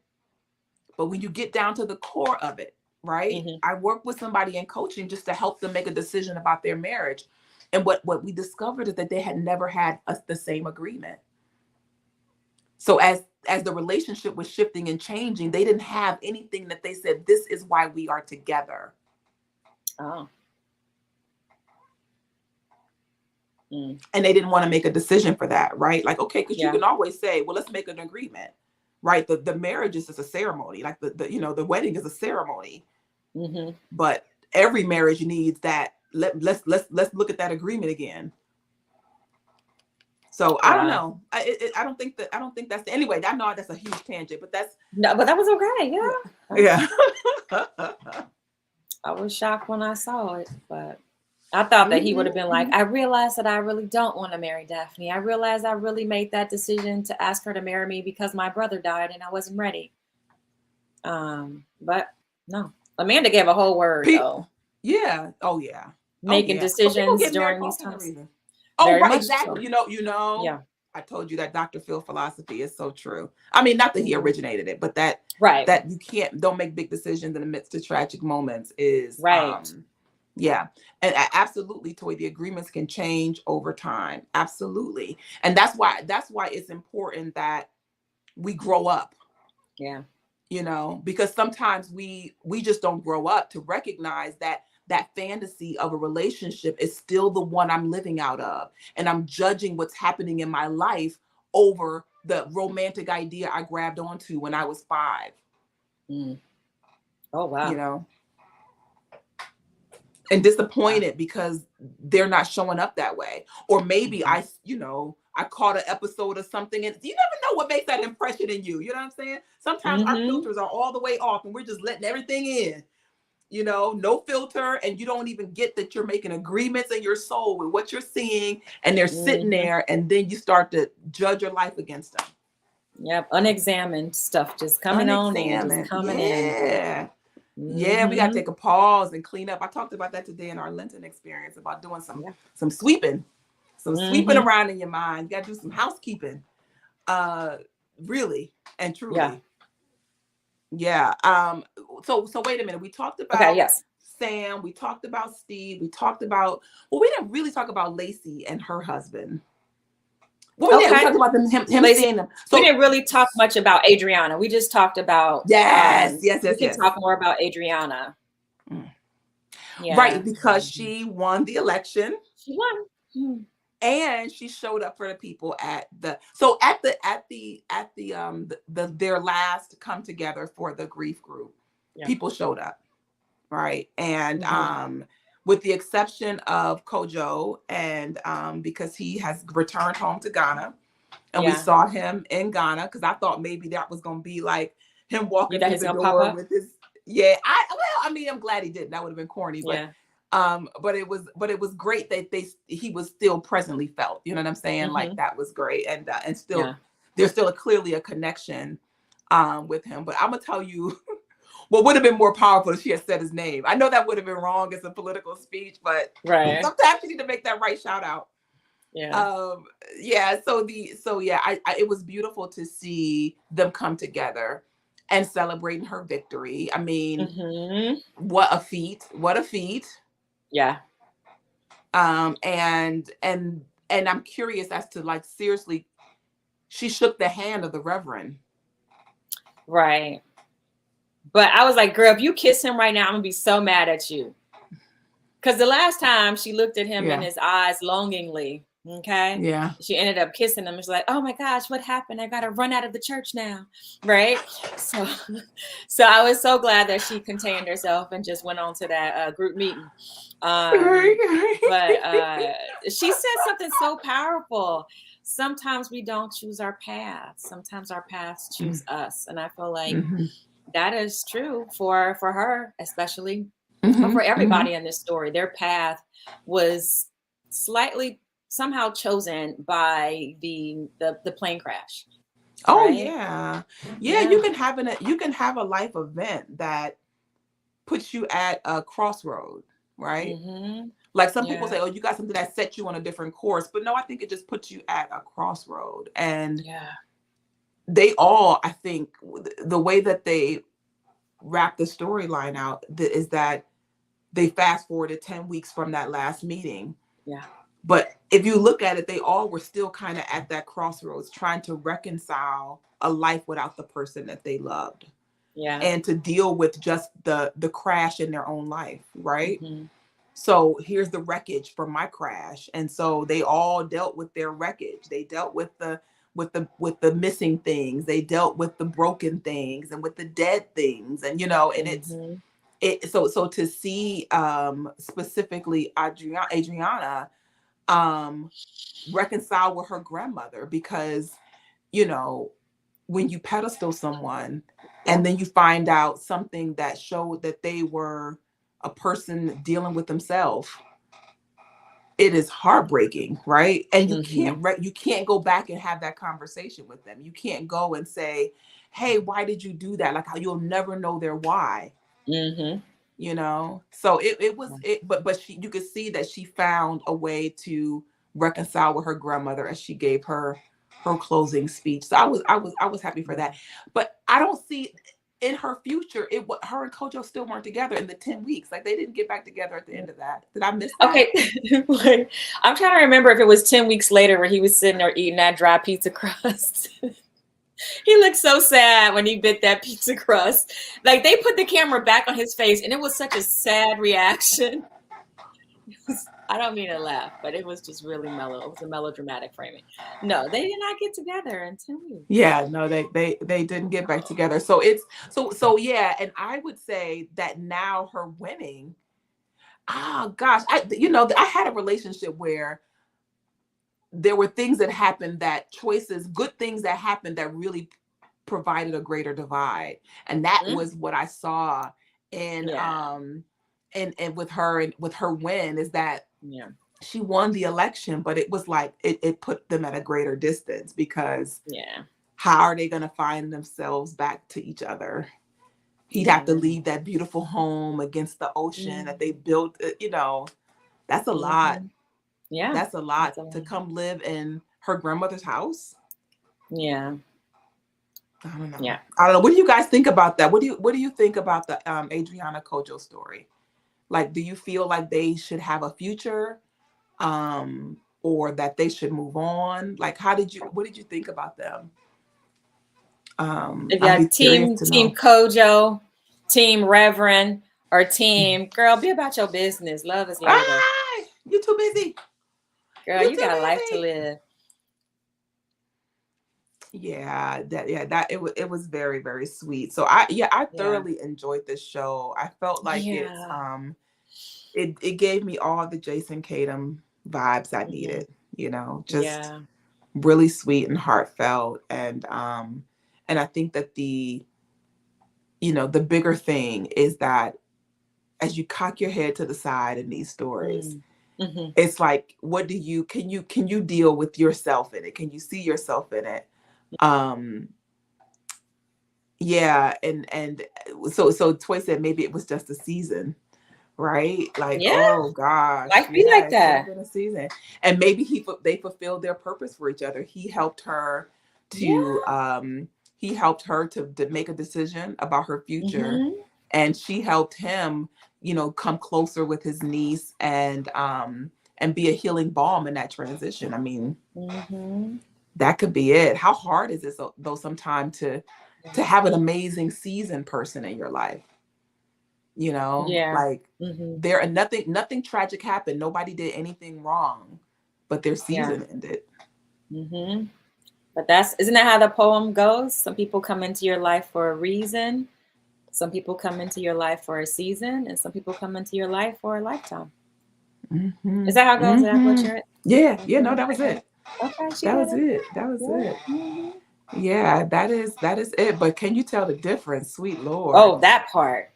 Speaker 3: But when you get down to the core of it, right?
Speaker 1: Mhm.
Speaker 3: I work with somebody in coaching just to help them make a decision about their marriage. And what we discovered is that they had never had the same agreement. So as the relationship was shifting and changing, they didn't have anything that they said, this is why we are together.
Speaker 1: Oh.
Speaker 3: And they didn't want to make a decision for that, right? Like, okay, because you can always say, well, let's make an agreement, right? The marriage is just a ceremony, like the you know, the wedding is a ceremony.
Speaker 1: Mm-hmm.
Speaker 3: But every marriage needs that. Let's look at that agreement again. So I don't know. I don't think that's anyway. I know that's a huge tangent, but that's
Speaker 1: no, but that was okay.
Speaker 3: Yeah.
Speaker 1: I was shocked when I saw it, but I thought that he would have been like, I realized that I really don't want to marry Daphne. I realized I really made that decision to ask her to marry me because my brother died and I wasn't ready. But no, Amanda gave a whole word though.
Speaker 3: Yeah. Oh yeah.
Speaker 1: Making decisions during these times.
Speaker 3: Oh, right, exactly. So. You know.
Speaker 1: Yeah.
Speaker 3: I told you that Dr. Phil philosophy is so true. I mean, not that he originated it, but that you don't make big decisions in the midst of tragic moments is
Speaker 1: right.
Speaker 3: Yeah. And absolutely, Toy, the agreements can change over time. Absolutely. And that's why it's important that we grow up.
Speaker 1: Yeah.
Speaker 3: You know, because sometimes we just don't grow up to recognize that fantasy of a relationship is still the one I'm living out of. And I'm judging what's happening in my life over the romantic idea I grabbed onto when I was 5.
Speaker 1: Oh, wow.
Speaker 3: You know, and disappointed because they're not showing up that way. Or maybe I caught an episode of something and you never know what makes that impression in you. You know what I'm saying? Sometimes our filters are all the way off and we're just letting everything in. You know, no filter, and you don't even get that you're making agreements in your soul with what you're seeing, and they're sitting there, and then you start to judge your life against them.
Speaker 1: Yep, unexamined stuff just coming on and just coming in.
Speaker 3: Yeah, we gotta take a pause and clean up. I talked about that today in our Lenten experience about doing some sweeping, sweeping around in your mind. You gotta do some housekeeping, really and truly. Yeah. So wait a minute. We talked about Sam. We talked about Steve. We talked about we didn't really talk about Lacey and her husband. Well, we talked about him seeing them.
Speaker 1: So we didn't really talk much about Adriana. We just talked about
Speaker 3: yes.
Speaker 1: We can talk more about Adriana.
Speaker 3: Right, because she won the election.
Speaker 1: She won.
Speaker 3: And she showed up for the people at their last come together for the grief group. People showed up, right? And with the exception of Kojo, and because he has returned home to Ghana, and we saw him in Ghana, because I thought maybe that was going to be like him walking through the door with his. Yeah, I mean, I'm glad he didn't. That would have been corny, but. But it was great that he was still presently felt. You know what I'm saying? Like that was great, and still there's still clearly a connection with him. But I'm gonna tell you, what would have been more powerful if she had said his name. I know that would have been wrong as a political speech, but sometimes you need to make that right shout out. So it was beautiful to see them come together and celebrating her victory. I mean, what a feat! What a feat!
Speaker 1: Yeah.
Speaker 3: And I'm curious as to, like, seriously, she shook the hand of the Reverend.
Speaker 1: Right. But I was like, girl, if you kiss him right now, I'm gonna be so mad at you. Because the last time she looked at him in his eyes longingly,
Speaker 3: yeah,
Speaker 1: she ended up kissing him. She's like, oh my gosh, what happened? I gotta run out of the church now, right? So I was so glad that she contained herself and just went on to that group meeting. But she said something so powerful. Sometimes we don't choose our paths. Sometimes our paths choose us, and I feel like that is true for her, especially. But for everybody in this story, their path was slightly somehow chosen by the plane crash.
Speaker 3: Oh
Speaker 1: right?
Speaker 3: yeah. Yeah,
Speaker 1: Yeah.
Speaker 3: you can have a life event that puts you at a crossroad, right?
Speaker 1: Mm-hmm.
Speaker 3: Like some people
Speaker 1: Yeah.
Speaker 3: say, oh, you got something that sets you on a different course. But no, I think it just puts you at a crossroad. And
Speaker 1: Yeah.
Speaker 3: they all, I think, the way that they wrap the storyline out is that they fast forwarded 10 weeks from that last meeting.
Speaker 1: Yeah.
Speaker 3: But if you look at it, they all were still kind of at that crossroads, trying to reconcile a life without the person that they loved
Speaker 1: Yeah.
Speaker 3: and to deal with just the crash in their own life, right?
Speaker 1: Mm-hmm.
Speaker 3: So here's the wreckage from my crash. And so they all dealt with their wreckage. They dealt with the missing things. They dealt with the broken things and with the dead things. And and
Speaker 1: Mm-hmm.
Speaker 3: so to see specifically Adriana reconcile with her grandmother, because you know when you pedestal someone and then you find out something that showed that they were a person dealing with themselves, it is heartbreaking, right? And
Speaker 1: Mm-hmm.
Speaker 3: you can't go back and have that conversation with them. You can't go and say, hey, why did you do that? Like, how you'll never know their why.
Speaker 1: Mm-hmm.
Speaker 3: So but you could see that she found a way to reconcile with her grandmother as she gave her closing speech. So I was happy for that. But I don't see in her future her and Kojo still weren't together in the 10 weeks. Like, they didn't get back together at the end of that. Did I miss that?
Speaker 1: Okay. Like, I'm trying to remember if it was 10 weeks later where he was sitting there eating that dry pizza crust. He looked so sad when he bit that pizza crust. Like, they put the camera back on his face and it was such a sad reaction. I don't mean to laugh, but it was just really mellow. It was a melodramatic framing. No, they did not get together in 10 weeks.
Speaker 3: Yeah, no, they didn't get back together. So it's so yeah, and I would say that now her winning, gosh, I had a relationship where there were things that happened, good things that happened that really provided a greater divide. And that was what I saw in
Speaker 1: Yeah.
Speaker 3: and with her win, is that
Speaker 1: Yeah.
Speaker 3: she won the election, but it was like it put them at a greater distance, because
Speaker 1: Yeah.
Speaker 3: how are they going to find themselves back to each other? He'd have to leave that beautiful home against the ocean that they built. That's a lot.
Speaker 1: Yeah.
Speaker 3: That's a lot to come live in her grandmother's house.
Speaker 1: Yeah.
Speaker 3: I don't know.
Speaker 1: Yeah.
Speaker 3: I don't know. What do you guys think about that? What do you think about the Adriana Kojo story? Like, do you feel like they should have a future, or that they should move on? Like, what did you think about them?
Speaker 1: If you
Speaker 3: I'd be
Speaker 1: have
Speaker 3: curious
Speaker 1: team
Speaker 3: to know.
Speaker 1: Kojo, team Reverend, or team girl, be about your business. Love is later.
Speaker 3: You too busy.
Speaker 1: Girl, you got a life to live.
Speaker 3: Yeah, that it was very, very sweet. So I thoroughly enjoyed this show. I felt like it gave me all the Jason Tatum vibes I needed, just really sweet and heartfelt. And I think that the bigger thing is that as you cock your head to the side in these stories, it's like, can you deal with yourself in it? Can you see yourself in it? Yeah, and so Toy said maybe it was just a season, right? Like, oh gosh,
Speaker 1: life be like
Speaker 3: it could
Speaker 1: that.
Speaker 3: have been a season. And maybe they fulfilled their purpose for each other. He helped her to make a decision about her future, and she helped him, come closer with his niece, and be a healing balm in that transition. I mean, that could be it. How hard is this though sometimes to have an amazing seasoned person in your life? Like, nothing tragic happened. Nobody did anything wrong, but their season ended.
Speaker 1: But isn't that how the poem goes? Some people come into your life for a reason. Some people come into your life for a season, and some people come into your life for a lifetime. Is that how it goes? Did I butcher it?
Speaker 3: Yeah, no, that was it.
Speaker 1: Okay,
Speaker 3: that was it. Yeah, that is it. But can you tell the difference, sweet Lord?
Speaker 1: Oh, that part.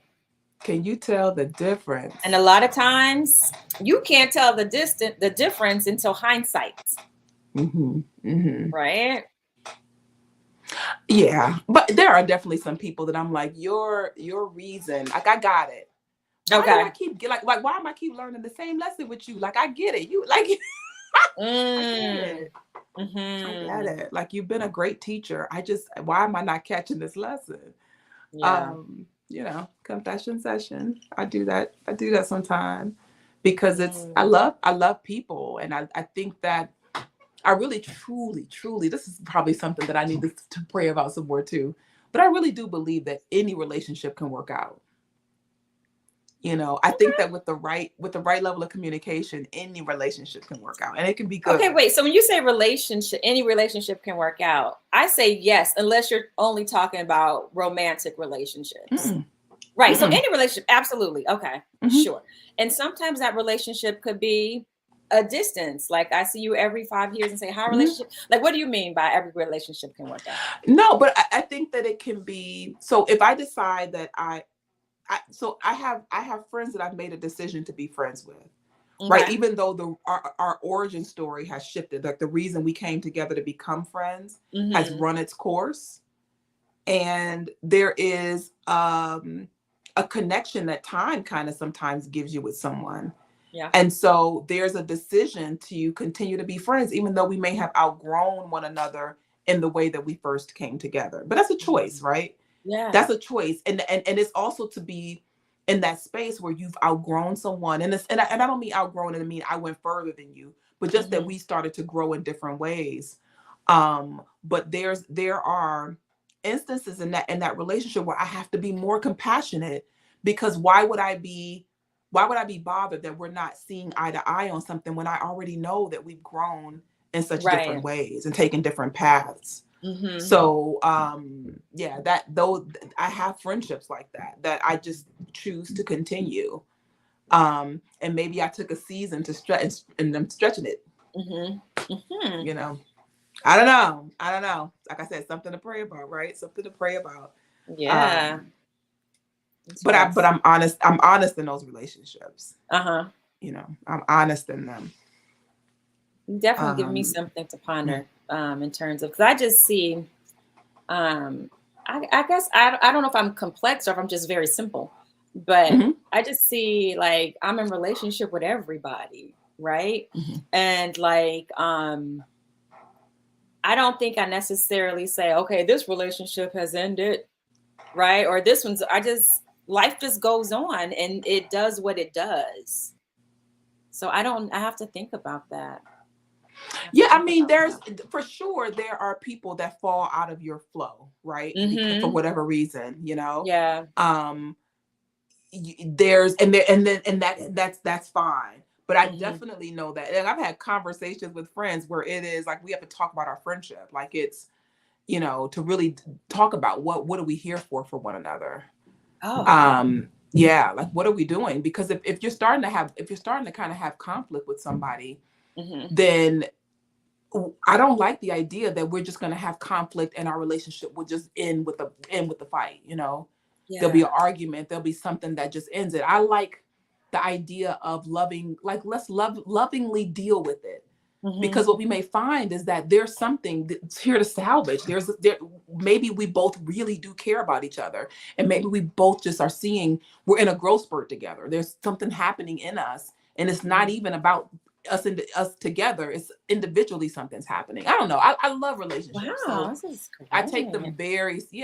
Speaker 3: Can you tell the difference?
Speaker 1: And a lot of times you can't tell the difference until hindsight. Right?
Speaker 3: Yeah, but there are definitely some people that I'm like, your reason, like I got it. Why do I
Speaker 1: Okay.
Speaker 3: keep like why am I keep learning the same lesson with you? Like I get it. You like I get
Speaker 1: Mm.
Speaker 3: it. I get
Speaker 1: Mm-hmm.
Speaker 3: it. Like you've been a great teacher. I just why am I not catching this lesson?
Speaker 1: Yeah.
Speaker 3: Confession session. I do that. I do that sometimes because I
Speaker 1: Mm.
Speaker 3: love people, and I think that I really truly this is probably something that I need to pray about some more too. But I really do believe that any relationship can work out. I think that with the right level of communication, any relationship can work out and it can be
Speaker 1: Okay,
Speaker 3: good.
Speaker 1: wait. So when you say relationship, any relationship can work out. I say yes, unless you're only talking about romantic relationships.
Speaker 3: Mm-mm,
Speaker 1: Right. So
Speaker 3: mm-mm,
Speaker 1: any relationship, absolutely. Okay,
Speaker 3: mm-hmm,
Speaker 1: sure. And sometimes that relationship could be a distance. Like I see you every 5 years and say, "Hi,
Speaker 3: mm-hmm.
Speaker 1: relationship." Like, what do you mean by every relationship can work out?
Speaker 3: No, but I think that it can be. So if I decide that I have friends that I've made a decision to be friends with, right?
Speaker 1: Okay.
Speaker 3: Even though our origin story has shifted, like the reason we came together to become friends has
Speaker 1: Mm-hmm.
Speaker 3: run its course, and there is a connection that time kind of sometimes gives you with someone.
Speaker 1: Yeah.
Speaker 3: And so there's a decision to continue to be friends, even though we may have outgrown one another in the way that we first came together. But that's a choice,
Speaker 1: Mhm.
Speaker 3: right?
Speaker 1: Yeah.
Speaker 3: That's a choice. And it's also to be in that space where you've outgrown someone. And I don't mean outgrown, and I mean I went further than you, but just that
Speaker 1: Mm-hmm.
Speaker 3: we started to grow in different ways. But there are instances in that relationship where I have to be more compassionate, because why would I be bothered that we're not seeing eye to eye on something when I already know that we've grown in such different
Speaker 1: Right.
Speaker 3: ways and taken different paths.
Speaker 1: Mm-hmm.
Speaker 3: So yeah, that though I have friendships like that I just choose to continue. And maybe I took a season to stretch, and I'm stretching it,
Speaker 1: Mm-hmm. Mm-hmm.
Speaker 3: you know. I don't know. Like I said, something to pray about, right? Something to pray about.
Speaker 1: Yeah.
Speaker 3: Um,
Speaker 1: It's
Speaker 3: but
Speaker 1: rough.
Speaker 3: I'm honest in those relationships.
Speaker 1: Uh-huh.
Speaker 3: I'm honest in them.
Speaker 1: You definitely give me
Speaker 3: Um,
Speaker 1: something to ponder in terms of, because I just see, um, I guess I don't know if I'm complex or if I'm just very simple, but
Speaker 3: mhm,
Speaker 1: I just see like I'm in relationship with everybody, right?
Speaker 3: mhm.
Speaker 1: And like I don't think I necessarily say, okay, this relationship has ended, right? Or this one's, I just, life just goes on and it does what it does. So I have to think about that. I have to
Speaker 3: Yeah, I
Speaker 1: think
Speaker 3: mean,
Speaker 1: about
Speaker 3: there's
Speaker 1: that.
Speaker 3: for sure there are people that fall out of your flow, right? Because for
Speaker 1: Mm-hmm.
Speaker 3: whatever reason,
Speaker 1: Yeah.
Speaker 3: um, there's and there and that's fine. But I
Speaker 1: Mm-hmm.
Speaker 3: definitely know that, and I've had conversations with friends where it is like we have to talk about our friendship, like it's to really talk about what are we here for one another.
Speaker 1: Oh.
Speaker 3: Yeah, like what are we doing? Because if you're starting to kind of have conflict with somebody,
Speaker 1: Mm-hmm.
Speaker 3: then I don't like the idea that we're just going to have conflict and our relationship will just end with the fight. There'll be an
Speaker 1: Yeah.
Speaker 3: argument. There'll be something that just ends it. I like the idea of loving, like let's lovingly deal with it,
Speaker 1: Mm-hmm.
Speaker 3: because what we may find is that there's something that's here to salvage. Maybe we both really do care about each other, and maybe we both just are seeing we're in a growth spurt together. There's something happening in us, and it's not
Speaker 1: Mm-hmm.
Speaker 3: even about us together. It's individually something's happening. I don't know. I love relationships,
Speaker 1: Wow,
Speaker 3: so
Speaker 1: this is
Speaker 3: I take
Speaker 1: great.
Speaker 3: them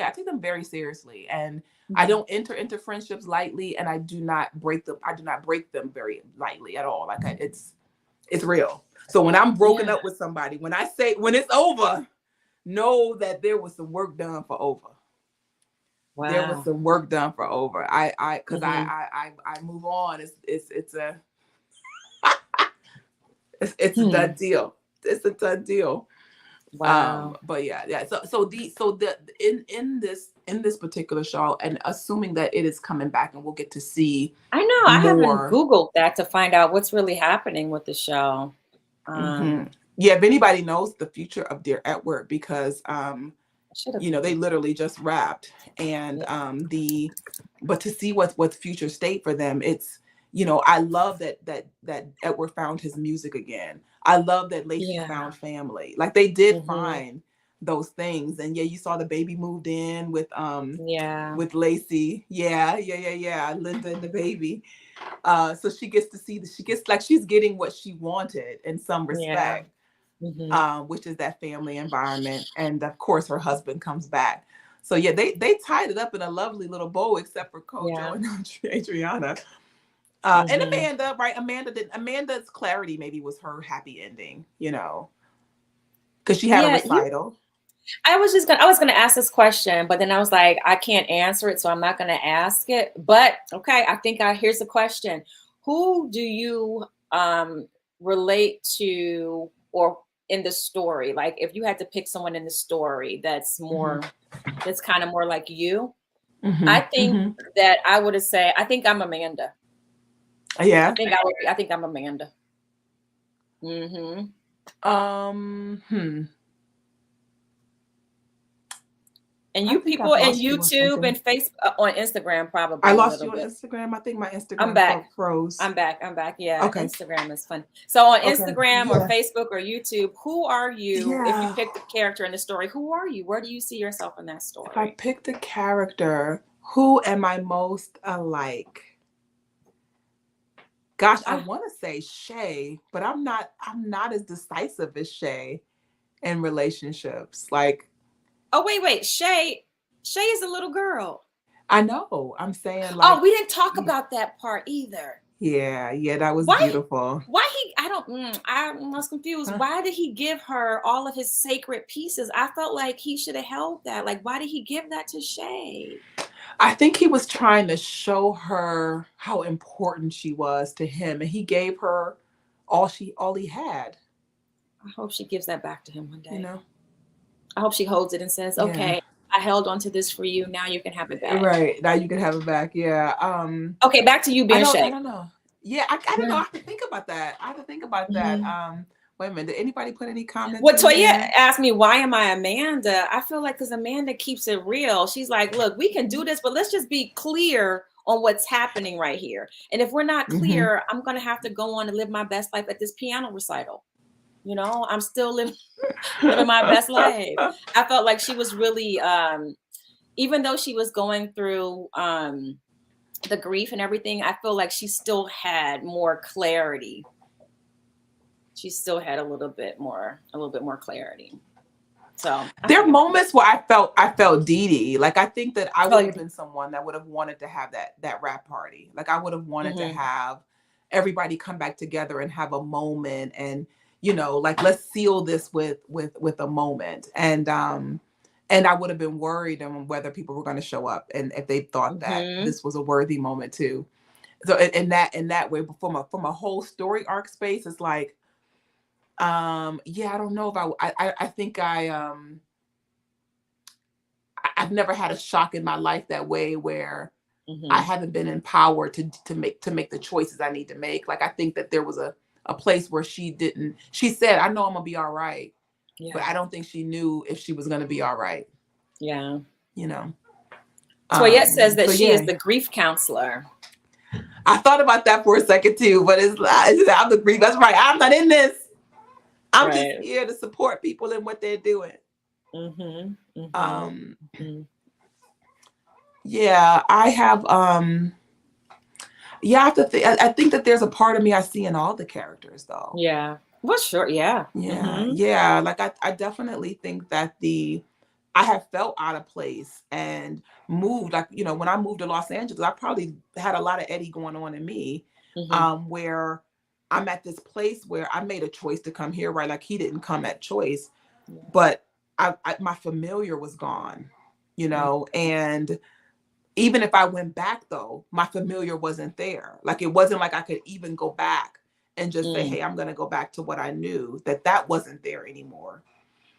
Speaker 3: I take them very seriously, and I
Speaker 1: Mm-hmm.
Speaker 3: don't enter into friendships lightly, and I do not break them very lightly at all. Like it's real. So when I'm broken
Speaker 1: Yeah.
Speaker 3: up with somebody, when it's over, know that there was some work done for over. There was
Speaker 1: Wow.
Speaker 3: some work done for over. Because
Speaker 1: Mm-hmm.
Speaker 3: I move on. It's a
Speaker 1: Hmm.
Speaker 3: done deal. It's a done deal.
Speaker 1: Wow.
Speaker 3: But yeah. So the in this particular show, and assuming that it is coming back, and we'll get to see
Speaker 1: I know. I haven't
Speaker 3: more.
Speaker 1: Googled that to find out what's really happening with the show.
Speaker 3: Hmm.
Speaker 1: Um,
Speaker 3: Yeah, if anybody knows the future of Dear at Work, because
Speaker 1: I should have
Speaker 3: they
Speaker 1: Googled it.
Speaker 3: literally just wrapped, and
Speaker 1: Yeah.
Speaker 3: but to see what's future state for them, I love that Edward found his music again. I love that Lacey
Speaker 1: Yeah.
Speaker 3: found family. Like they did
Speaker 1: Mm-hmm.
Speaker 3: find those things. And yeah, you saw the baby moved in
Speaker 1: Yeah.
Speaker 3: with Lacey. Yeah. Linda and the baby. So she gets to see that she's getting what she wanted in some
Speaker 1: Yeah.
Speaker 3: respect, which is that family environment. And of course her husband comes back. So yeah, they tied it up in a lovely little bow, except for Kojo and Adriana. And Amanda, right? Amanda's clarity maybe was her happy ending, because she had a recital.
Speaker 1: I was gonna ask this question, but then I was like, I can't answer it, so I'm not gonna ask it. But okay, here's the question: who do you relate to, or in the story? Like, if you had to pick someone in the story that's kind of more like you, I think that I would say I think I'm Amanda.
Speaker 3: Yeah,
Speaker 1: I think I'm Amanda. And you people and YouTube and Facebook on Instagram probably.
Speaker 3: I lost you on Instagram. I think my Instagram froze.
Speaker 1: I'm back. Yeah. Okay. Instagram is fun. So on Instagram or Facebook or YouTube, who are you? If you picked a character in the story, who are you? Where do you see yourself in that story?
Speaker 3: If I picked a character, who am I most alike? Gosh, I want to say Shay, but I'm not as decisive as Shay in relationships. Like,
Speaker 1: oh wait, Shay is a little girl.
Speaker 3: I know. I'm saying, like,
Speaker 1: we didn't talk about that part either.
Speaker 3: Yeah, that was beautiful.
Speaker 1: I was confused. Why did he give her all of his sacred pieces? I felt like he should have held that. Like, why did he give that to Shay?
Speaker 3: I think he was trying to show her how important she was to him, and he gave her all he had.
Speaker 1: I hope she gives that back to him one day. I hope she holds it and says, okay, I held on to this for you. Now you can have it back.
Speaker 3: Right. Now you can have it back. Yeah.
Speaker 1: Okay, back to you being Shay.
Speaker 3: I don't know. Yeah, I don't know. I have to think about that. Wait a minute. Did anybody put any comments?
Speaker 1: Well, Toya asked me, why am I Amanda? I feel like because Amanda keeps it real. She's like, look, we can do this, but let's just be clear on what's happening right here. And if we're not clear, I'm going to have to go on and live my best life at this piano recital. I'm still living my best life. I felt like she was really, even though she was going through the grief and everything, I feel like she still had more clarity. She still had a little bit more clarity. So
Speaker 3: there are moments where I felt Dee Dee. Like, I think that I would have been someone that would have wanted to have that rap party. Like, I would have wanted to have everybody come back together and have a moment, and like, let's seal this with a moment. And I would have been worried on whether people were going to show up and if they thought that this was a worthy moment too. So in that way, from a whole story arc space, it's like, I don't know if I think I've never had a shock in my life that way where I haven't been empowered to make the choices I need to make. Like, I think that there was a place where she said, I know I'm gonna be all right. Yeah. But I don't think she knew if she was gonna be all right.
Speaker 1: Yeah.
Speaker 3: Toyette
Speaker 1: says that she is the grief counselor.
Speaker 3: I thought about that for a second too, but I'm the grief. That's right. I'm not in this. I'm just here to support people in what they're doing. Yeah, I have. Yeah, I have to think. I think that there's a part of me I see in all the characters, though.
Speaker 1: Yeah. Well, sure. Yeah.
Speaker 3: Yeah. Like, I definitely think that I have felt out of place and moved. Like, when I moved to Los Angeles, I probably had a lot of Eddie going on in me, where I'm at this place where I made a choice to come here, right? Like, he didn't come at choice, but my familiar was gone, and even if I went back, though, my familiar wasn't there. Like, it wasn't like I could even go back and just say, hey, I'm going to go back to what I knew, that wasn't there anymore.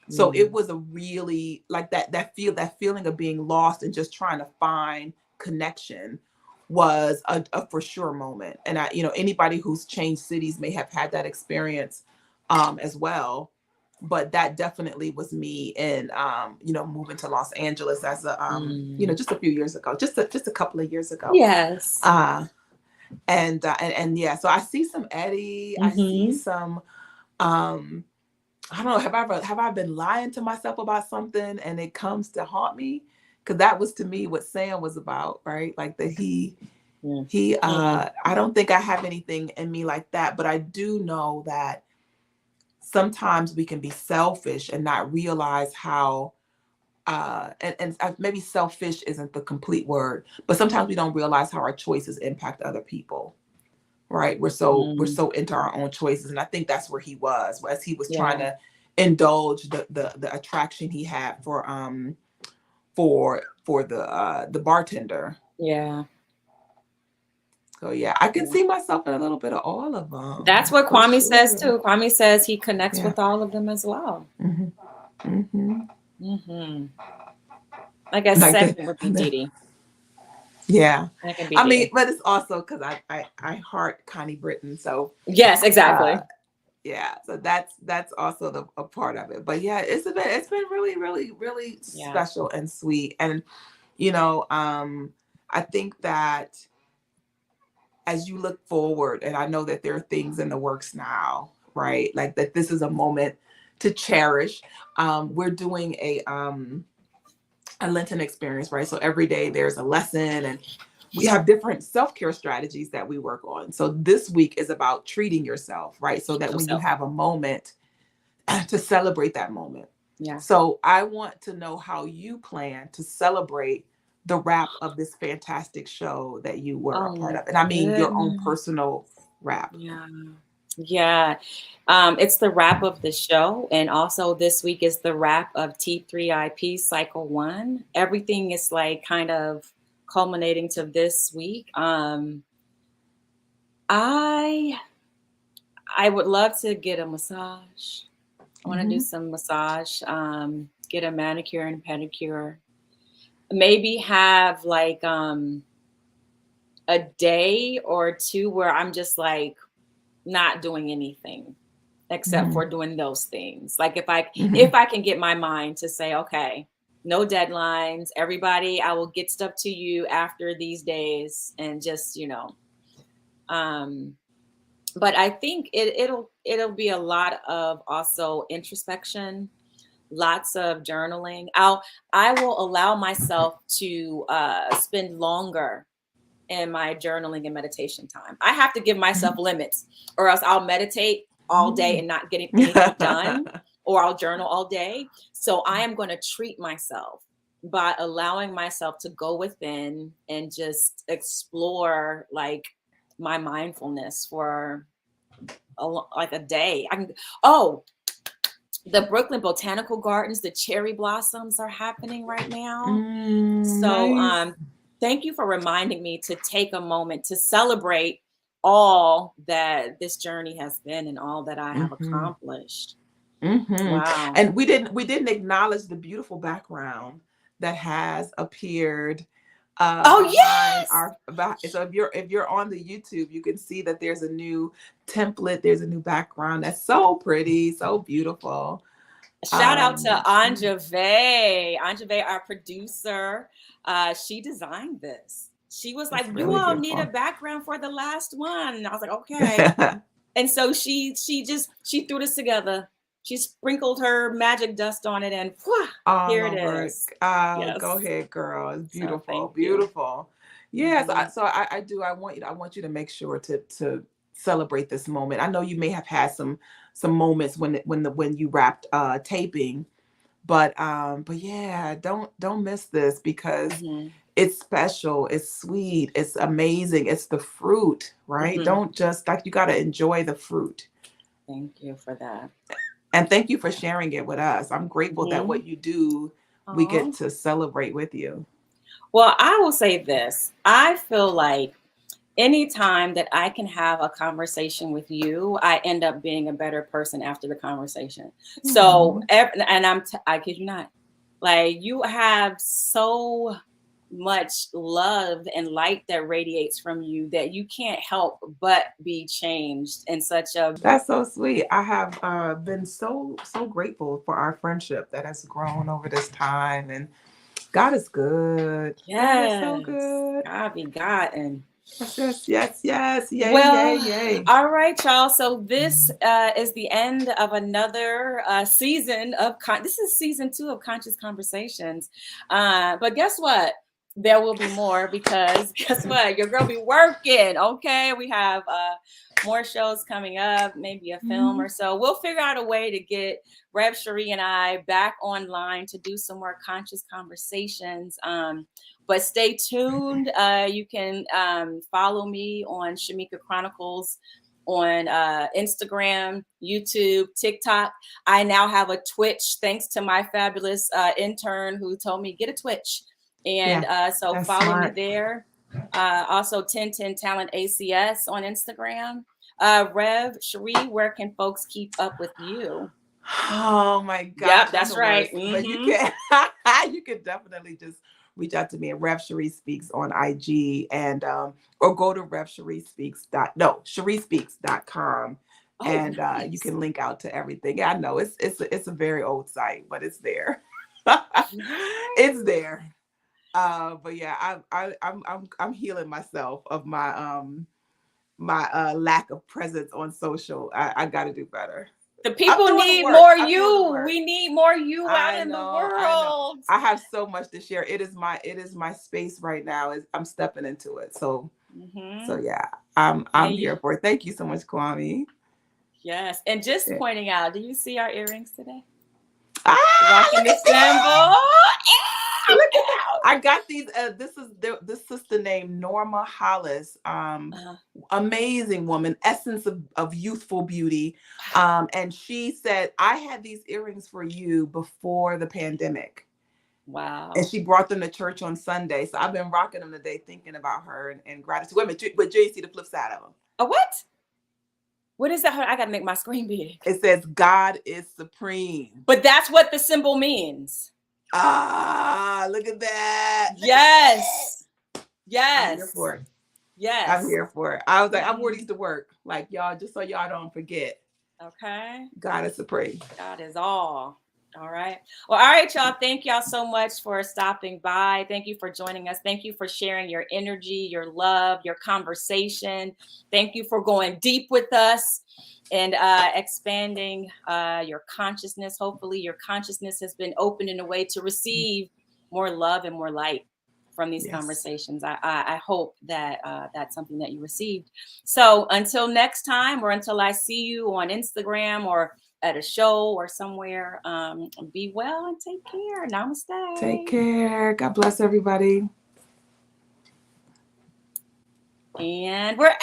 Speaker 3: So it was a really, like, that feeling of being lost and just trying to find connection was a for sure moment. And anybody who's changed cities may have had that experience as well. But that definitely was me in, moving to Los Angeles as a, just a few years ago, just a couple of years ago.
Speaker 1: Yes.
Speaker 3: And yeah, so I see some Eddie, I see some, I don't know, have I been lying to myself about something and it comes to haunt me? Because that was to me what Sam was about, right? Like that I don't think I have anything in me like that, but I do know that sometimes we can be selfish and not realize how and maybe selfish isn't the complete word, but sometimes we don't realize how our choices impact other people. Right. We're so into our own choices. And I think that's where he was, as he was trying to indulge the attraction he had for the bartender.
Speaker 1: Yeah.
Speaker 3: So yeah, I can see myself in a little bit of all of them.
Speaker 1: That's what Kwame says too. Kwame says he connects with all of them as well. I guess like second would be Didi.
Speaker 3: Yeah. I mean, but it's also because I heart Connie Britton. So
Speaker 1: yes, exactly.
Speaker 3: Yeah, so that's also a part of it. But yeah, it's been really, really, really special and sweet. And you know, I think that as you look forward, and I know that there are things in the works now, right? Like that this is a moment to cherish. We're doing a Lenten experience, right? So every day there's a lesson, and we have different self-care strategies that we work on. So this week is about treating yourself, right? So that when you have a moment to celebrate that moment.
Speaker 1: Yeah.
Speaker 3: So I want to know how you plan to celebrate the wrap of this fantastic show that you were a part of. And I mean your own personal wrap.
Speaker 1: Yeah. Yeah. It's the wrap of the show. And also this week is the wrap of T3IP Cycle 1. Everything is like kind of culminating to this week. I would love to get a massage. I want to do some massage, get a manicure and pedicure. Maybe have like a day or two where I'm just like not doing anything except for doing those things. Like if I can get my mind to say, okay, no deadlines, everybody, I will get stuff to you after these days, and just, you know, but I think it'll be a lot of also introspection, lots of journaling. I will allow myself to spend longer in my journaling and meditation time. I have to give myself limits, or else I'll meditate all day and not getting anything done, or I'll journal all day. So I am going to treat myself by allowing myself to go within and just explore like my mindfulness for like a day. The Brooklyn Botanical Gardens, the cherry blossoms are happening right now. So nice. Thank you for reminding me to take a moment to celebrate all that this journey has been and all that I have accomplished.
Speaker 3: Wow. And we didn't acknowledge the beautiful background that has appeared.
Speaker 1: Oh yes.
Speaker 3: So if you're on the YouTube, you can see that there's a new template. There's a new background that's so pretty, so beautiful.
Speaker 1: Shout out to Anja Vey. Anja Vey, our producer. She designed this. She was like, really, you all need a background for the last one. And I was like, okay. And so she threw this together. She sprinkled her magic dust on it, and here it is.
Speaker 3: Yes. Go ahead, girl. It's beautiful, beautiful. Yes. I want you to make sure to celebrate this moment. I know you may have had some moments when you wrapped taping, but yeah, don't miss this, because it's special, it's sweet, it's amazing, it's the fruit, right? Don't just you got to enjoy the fruit.
Speaker 1: Thank you for that.
Speaker 3: And thank you for sharing it with us. I'm grateful that what you do, we get to celebrate with you.
Speaker 1: Well, I will say this. I feel like anytime that I can have a conversation with you, I end up being a better person after the conversation. So, and I kid you not, like you have so much love and light that radiates from you that you can't help but be changed in such a.
Speaker 3: That's so sweet. I have been so grateful for our friendship that has grown over this time, and God is good.
Speaker 1: Yes.
Speaker 3: God is so good.
Speaker 1: God be God. And
Speaker 3: Yes. Yay,
Speaker 1: Well,
Speaker 3: yay.
Speaker 1: all right, y'all. So this is the end of another season of this is season 2 of Conscious Conversations. But guess what? There will be more, because guess what? Your girl be working. Okay, we have more shows coming up, maybe a film or so. We'll figure out a way to get Rev Cherie and I back online to do some more conscious conversations. But stay tuned. You can follow me on Shamika Chronicles on Instagram, YouTube, TikTok. I now have a Twitch, thanks to my fabulous intern who told me get a Twitch. And so follow me there. Also 1010 Talent ACS on Instagram. Rev Cherie, where can folks keep up with you?
Speaker 3: Oh my gosh.
Speaker 1: Yep, that's right.
Speaker 3: But you can you can definitely just reach out to me at Rev Cherie Speaks on IG, and or go to cheriespeaks.com, and
Speaker 1: nice.
Speaker 3: You can link out to everything. Yeah, I know it's a very old site, but it's there. It's there. But yeah, I'm healing myself of my my lack of presence on social. I got to do better.
Speaker 1: The people need more you. We need more you out in the world.
Speaker 3: I have so much to share. It is my space right now. I'm stepping into it. So so yeah, I'm here for it. Thank you so much, Kwame.
Speaker 1: Yes, and just pointing out, do you see our earrings today?
Speaker 3: Rocking
Speaker 1: the symbol.
Speaker 3: Look at that. I got these. This sister named Norma Hollis. Amazing woman, essence of youthful beauty. And she said, I had these earrings for you before the pandemic.
Speaker 1: Wow.
Speaker 3: And she brought them to church on Sunday. So I've been rocking them today, thinking about her and gratitude. Wait a minute, but Jay, see the flip side of them.
Speaker 1: Oh, what? What is that? I got to make my screen big.
Speaker 3: It says God is supreme.
Speaker 1: But that's what the symbol means.
Speaker 3: Ah, look at that.
Speaker 1: Yes. Yes.
Speaker 3: I'm here for it.
Speaker 1: Yes.
Speaker 3: I'm here for it. I was like, I wore these to work. Like, y'all, just so y'all don't forget.
Speaker 1: Okay.
Speaker 3: God is supreme.
Speaker 1: God is all. All right. Well, all right, y'all. Thank y'all so much for stopping by. Thank you for joining us. Thank you for sharing your energy, your love, your conversation. Thank you for going deep with us and expanding your consciousness. Hopefully your consciousness has been opened in a way to receive more love and more light from these conversations. I hope that that's something that you received. So until next time, or until I see you on Instagram or at a show or somewhere, be well and take care. Namaste.
Speaker 3: Take care. God bless everybody.
Speaker 1: And we're at